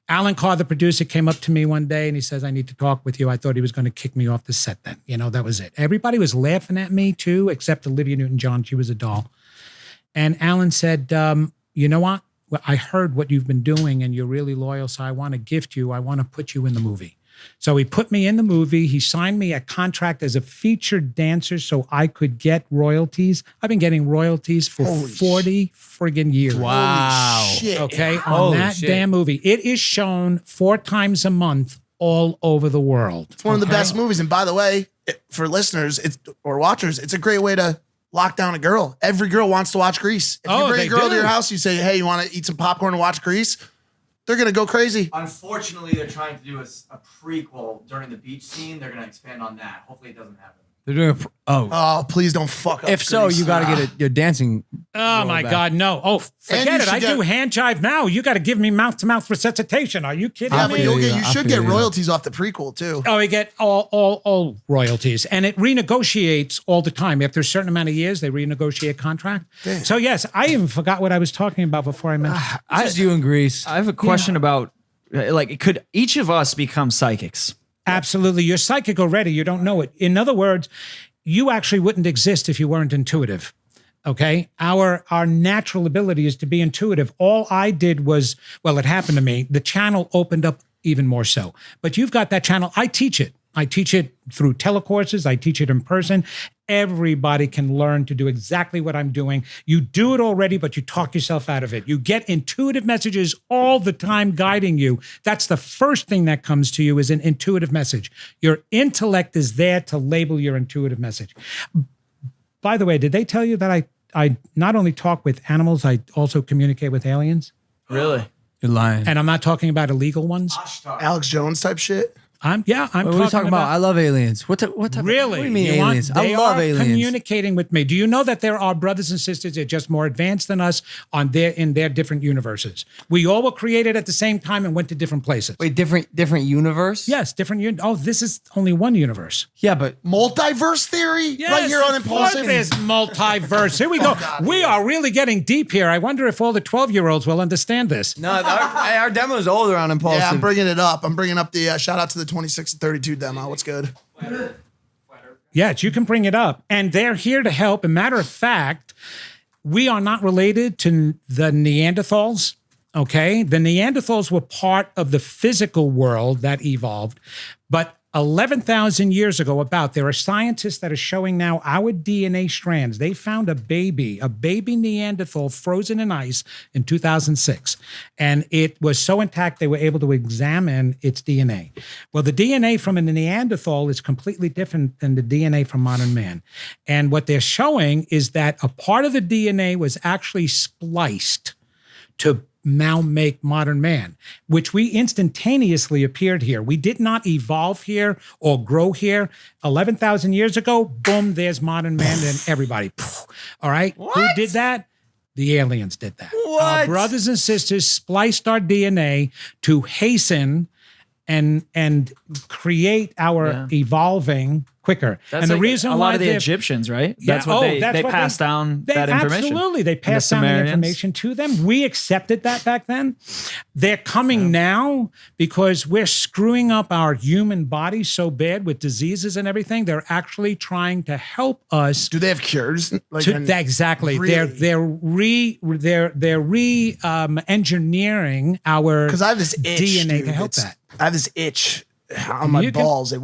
Alan Carr, the producer, came up to me one day and he says, I need to talk with you. I thought he was going to kick me off the set then. That was it. Everybody was laughing at me too, except Olivia Newton-John. She was a doll. And Alan said, you know what? Well, I heard what you've been doing and you're really loyal, so I want to gift you. I want to put you in the movie. So he put me in the movie. He signed me a contract as a featured dancer so I could get royalties. I've been getting royalties for 40 friggin' years. Wow. Shit. Okay, on Holy that shit. damn movie. It is shown 4 times a month all over the world. It's one of the best movies. And by the way, for listeners or watchers, it's a great way to lock down a girl. Every girl wants to watch Grease. If you bring they a girl do. to your house, you say, hey, you want to eat some popcorn and watch Grease? They're going to go crazy. Unfortunately, they're trying to do a prequel during the beach scene. They're going to expand on that. Hopefully, it doesn't happen. They're doing Oh, please don't fuck up. If so, Grease. you got to get your dancing. Oh my back. God, no. Oh, And forget you it. should I do get- hand jive now. You got to give me mouth-to-mouth resuscitation. Are you kidding Yeah, me? but feel you. you I should feel get you. royalties off the prequel too. Oh, we get all royalties, and it renegotiates all the time. After a certain amount of years, they renegotiate contract. Damn. So yes, I even forgot what I was talking about before I mentioned. It's just you and Grease. I have a question about, could each of us become psychics? Absolutely, you're psychic already. You don't know it. In other words, you actually wouldn't exist if you weren't intuitive. Okay, our natural ability is to be intuitive. All I did was, well, it happened to me. The channel opened up even more so. But you've got that channel. I teach it. I teach it through telecourses. I teach it in person. Everybody can learn to do exactly what I'm doing. You do it already, but you talk yourself out of it. You get intuitive messages all the time guiding you. That's the first thing that comes to you is an intuitive message. Your intellect is there to label your intuitive message. By the way, did they tell you that I not only talk with animals, I also communicate with aliens? Really? You're lying. And I'm not talking about illegal ones. Alex Jones type shit. I'm what are you talking about? I love aliens. What type? Really? What do you mean want- aliens? I they love are aliens. communicating with me. Do you know that there are brothers and sisters that are just more advanced than us in their different universes? We all were created at the same time and went to different places. Wait, different universe? Yes, different. Oh, this is only one universe. Yeah, but Multiverse theory? Yes, right here on of course Impulsive. there's multiverse. Here we go. We are really getting deep here. I wonder if all the 12-year-olds will understand this. no, our demo is older on Impulsive. Yeah, I'm bringing it up. I'm bringing up the shout out to the 26 and 32 demo. What's good? Yes, you can bring it up. And they're here to help. And matter of fact, we are not related to the Neanderthals. Okay. The Neanderthals were part of the physical world that evolved. But 11,000 years ago, there are scientists that are showing now our DNA strands. They found a baby Neanderthal frozen in ice in 2006. And it was so intact, they were able to examine its DNA. Well, the DNA from a Neanderthal is completely different than the DNA from modern man. And what they're showing is that a part of the DNA was actually spliced to now make modern man, which we instantaneously appeared here. We did not evolve here or grow here. 11,000 years ago, boom, there's modern man and everybody. All right. Who did that? The aliens did that. What? Our brothers and sisters spliced our DNA to hasten and create our evolving quicker. That's and the like reason a why lot of the they're- Egyptians, right? Yeah, That's what they that's what passed down they that information. Absolutely. They passed down the Sumerians. information to them. We accepted that back then. They're coming now because we're screwing up our human body so bad with diseases and everything. They're actually trying to help us. Do they have cures? Like, Exactly. Really? They're engineering our because I have this itch, DNA dude. to help that. I have this itch on my You can- balls. It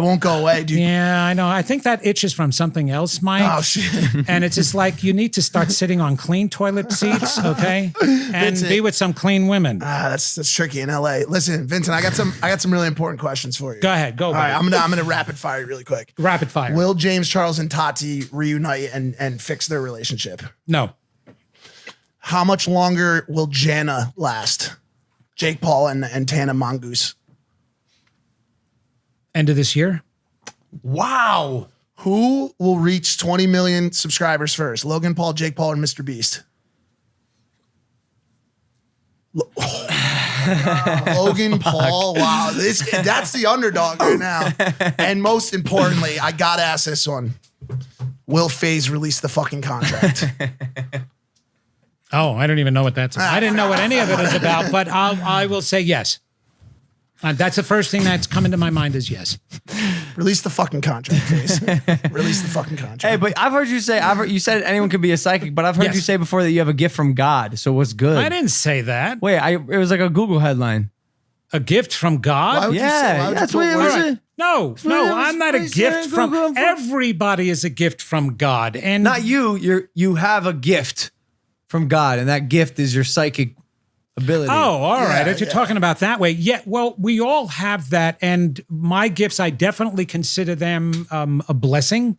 won't go away, dude. Yeah, I know. I think that itch is from something else, Mike. Oh shit. And it's just like you need to start sitting on clean toilet seats, okay? And Vincent. be with some clean women. That's tricky in LA. Listen, Vincent, I got some really important questions for you. Go ahead, go. All right, buddy. I'm gonna rapid fire you really quick. Rapid fire. Will James Charles and Tati reunite and fix their relationship? No. How much longer will Jana last? Jake Paul and Tana Mongoose. End of this year? Wow. Who will reach 20 million subscribers first? Logan Paul, Jake Paul, or Mr. Beast? Logan Paul. Wow. That's the underdog right now. And most importantly, I gotta ask this one. Will FaZe release the fucking contract? Oh, I don't even know what that's about. I didn't know what any of it is about, but I will say yes. That's the first thing that's coming to my mind is yes. Release the fucking contract, FaZe. Release the fucking contract. Hey, but I've heard you say, you said anyone could be a psychic, but I've heard Yes. you say before that you have a gift from God. So what's good? I didn't say that. Wait, it was like a Google headline. A gift from God? Why would you say- Yeah, why would you that's put what it words- was. No, what no, it was I'm not a placed gift in from. Google. Everybody is a gift from God, and Not you. You have a gift from God, and that gift is your psychic ability. Oh, all right. Yeah, If you're yeah. talking about that way, yeah. Well, we all have that, and my gifts, I definitely consider them a blessing.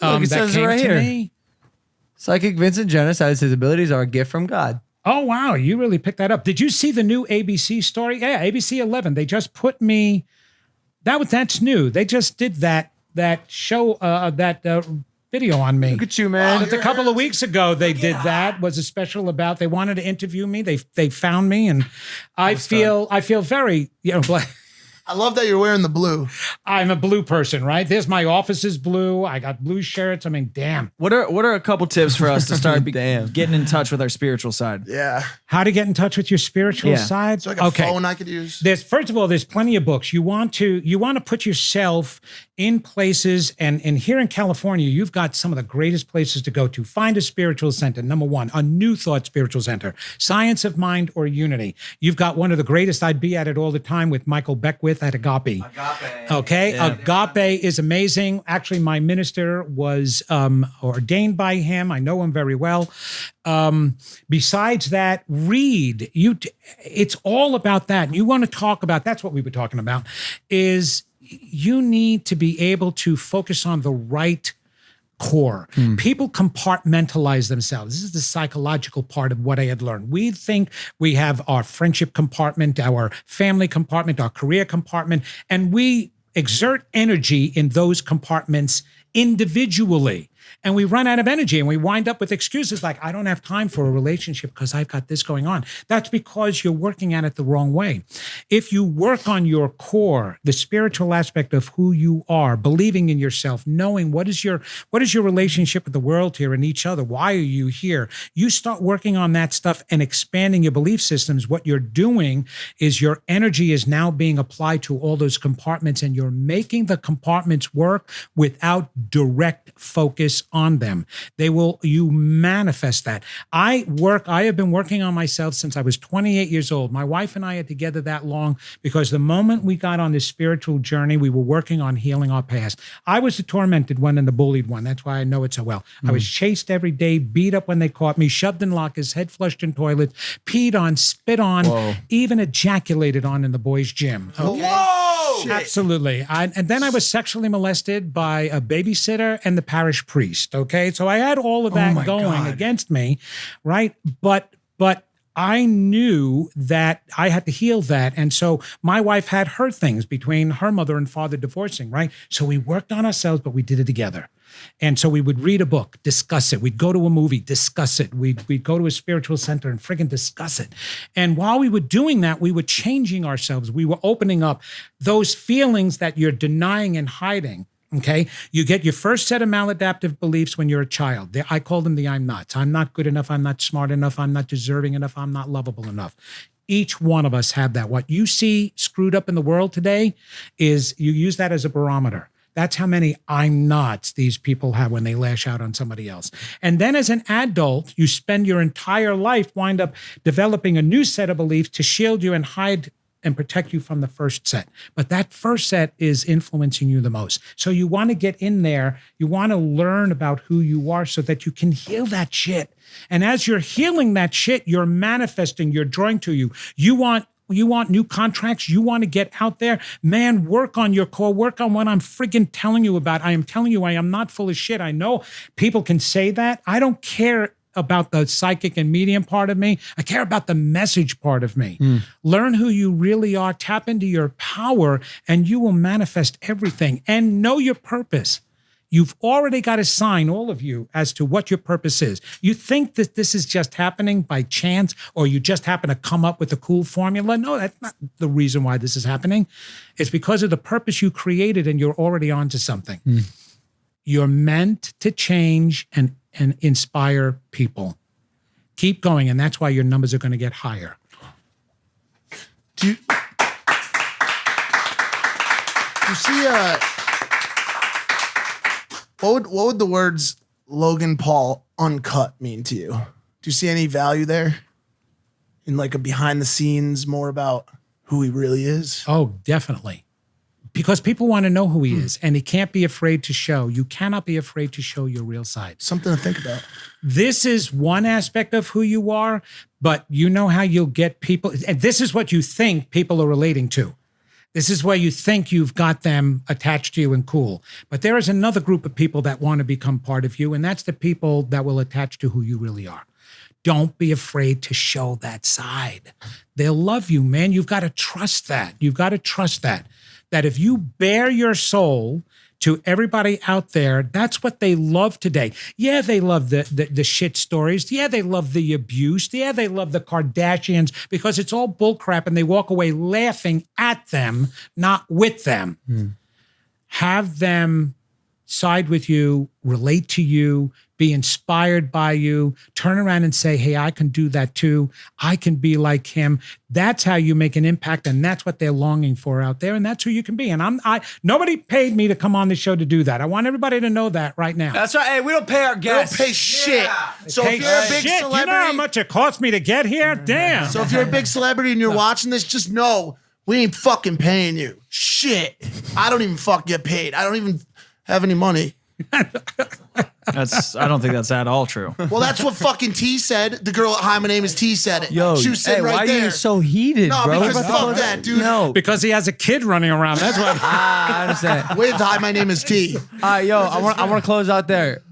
Look, it that says it came right to here. me. Psychic Vincent Jenner says his abilities are a gift from God. Oh wow, you really picked that up. Did you see the new ABC story? Yeah, ABC 11. They just put me. That's new. They just did that show video on me. Look at you, man. Just a couple of weeks ago, they did that. Was a special about. They wanted to interview me. They found me, and I feel very I love that you're wearing the blue. I'm a blue person, right? There's my office is blue. I got blue shirts. I mean, damn. What are a couple tips for us to start Damn. getting in touch with our spiritual side? Yeah. How to get in touch with your spiritual Yeah. side? It's like a phone I could use. There's first of all, there's plenty of books. You want to put yourself in places, and here in California, you've got some of the greatest places to go to. Find a spiritual center. Number one, a New Thought spiritual center, Science of Mind or Unity. You've got one of the greatest. I'd be at it all the time with Michael Beckwith at Agape. Okay, Agape is amazing. Actually, my minister was ordained by him. I know him very well. Besides that, read. It's all about that. You want to talk about, that's what we were talking about, is you need to be able to focus on the right core. People compartmentalize themselves. This is the psychological part of what I had learned. We think we have our friendship compartment, our family compartment, our career compartment, and we exert energy in those compartments individually. And we run out of energy and we wind up with excuses like, I don't have time for a relationship because I've got this going on. That's because you're working at it the wrong way. If you work on your core, the spiritual aspect of who you are, believing in yourself, knowing what is your relationship with the world here and each other, why are you here? You start working on that stuff and expanding your belief systems. What you're doing is your energy is now being applied to all those compartments, and you're making the compartments work without direct focus on them. You manifest that. I have been working on myself since I was 28 years old. My wife and I are together that long because the moment we got on this spiritual journey, we were working on healing our past. I was the tormented one and the bullied one. That's why I know it so well. I was chased every day, beat up when they caught me, shoved in lockers, head flushed in toilets, peed on, spit on, even ejaculated on in the boys' gym. Okay? Whoa! Absolutely. And then I was sexually molested by a babysitter and the parish priest. Okay. So I had all of that going against me. Right. But I knew that I had to heal that. And so my wife had her things between her mother and father divorcing, right? So we worked on ourselves, but we did it together. And so we would read a book, discuss it. We'd go to a movie, discuss it. We'd go to a spiritual center and friggin' discuss it. And while we were doing that, we were changing ourselves. We were opening up those feelings that you're denying and hiding. Okay. You get your first set of maladaptive beliefs when you're a child. I call them the I'm nots. I'm not good enough. I'm not smart enough. I'm not deserving enough. I'm not lovable enough. Each one of us have that. What you see screwed up in the world today is you use that as a barometer. That's how many I'm nots these people have when they lash out on somebody else. And then as an adult, you spend your entire life wind up developing a new set of beliefs to shield you and hide and protect you from the first set. But that first set is influencing you the most. So you want to get in there. You want to learn about who you are so that you can heal that shit. And as you're healing that shit, you're manifesting, you're drawing to you. You want new contracts. You want to get out there, man, work on your core, work on what I'm friggin' telling you about. I am telling you, I am not full of shit. I know people can say that. I don't care about the psychic and medium part of me. I care about the message part of me. Learn who you really are, tap into your power, and you will manifest everything. And know your purpose. You've already got a sign, all of you, as to what your purpose is. You think that this is just happening by chance, or you just happen to come up with a cool formula. No, that's not the reason why this is happening. It's because of the purpose you created, and you're already onto something. You're meant to change and inspire people. Keep going, and that's why your numbers are going to get higher. Do you see what would the words Logan Paul uncut mean to you? Do you see any value there? In like a behind the scenes, more about who he really is? Oh, definitely. Because people want to know who he is, and he can't be afraid to show. You cannot be afraid to show your real side. Something to think about. This is one aspect of who you are, but you know how you'll get people, and this is what you think people are relating to. This is where you think you've got them attached to you and cool. But there is another group of people that want to become part of you, and that's the people that will attach to who you really are. Don't be afraid to show that side. They'll love you, man. You've got to trust that. You've got to trust that. That if you bare your soul to everybody out there, that's what they love today. Yeah, they love the shit stories. Yeah, they love the abuse. Yeah, they love the Kardashians because it's all bullcrap and they walk away laughing at them, not with them. Have them side with you, relate to you, be inspired by you, turn around and say, hey, I can do that too. I can be like him. That's how you make an impact, and that's what they're longing for out there, and that's who you can be. And nobody paid me to come on the show to do that. I want everybody to know that right now. That's right. Hey, we don't pay our guests. We don't pay shit. So Hey, if you're a big shit, celebrity, you know how much it cost me to get here? Damn. so if you're a big celebrity and you're watching this, just know we ain't fucking paying you. Shit. I don't even fuck get paid. I don't even have any money. I don't think that's at all true. Well, that's what fucking T said. The girl at Hi, My Name is T said it. Yo, she was sitting hey, right why there. are you so heated, No, bro? because fuck that, dude. No. Because he has a kid running around. That's why. I understand. With Hi, My Name is T. Yo, I want to close out there.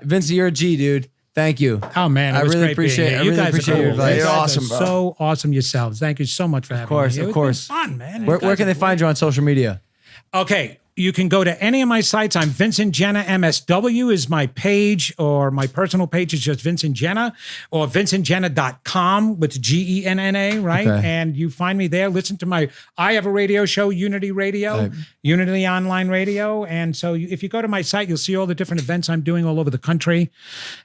Vincent, you're a G, dude. Thank you. Oh man, it I was really great being appreciate here. it. I You really guys are appreciate your cool. advice. You You're guys awesome, are bro. So awesome yourselves. Thank you so much for having me. Of It's course. been fun, man. Where can they find you on social media? Okay. You can go to any of my sites. I'm Vincent Jenna MSW is my page, or my personal page is just Vincent Jenna, or vincentjenna.com with GENNA, right? Okay. And you find me there. Listen to I have a radio show, Unity Radio, Unity Online Radio. And so if you go to my site, you'll see all the different events I'm doing all over the country.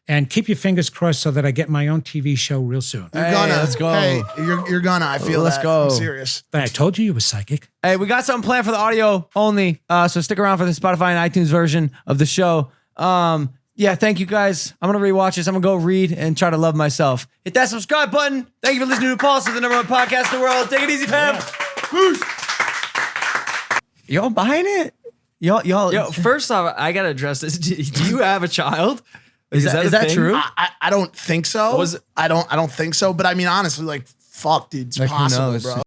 And keep your fingers crossed so that I get my own TV show real soon. You're gonna. let's go. Hey, you're gonna. I feel Let's that. go. I'm serious. I told you were psychic. Hey, we got something planned for the audio only. So stick around for the Spotify and iTunes version of the show. Yeah, thank you guys. I'm gonna rewatch this. I'm gonna go read and try to love myself. Hit that subscribe button. Thank you for listening to Pulse, the number one podcast in the world. Take it easy, fam. Whoosh. Y'all buying it? Y'all. Yo, first off, I gotta address this. Do you have a child? Is a that thing? true? I don't think so. Was it- I don't think so. But I mean, honestly, like, fuck, dude, it's Like, who possible, knows? bro.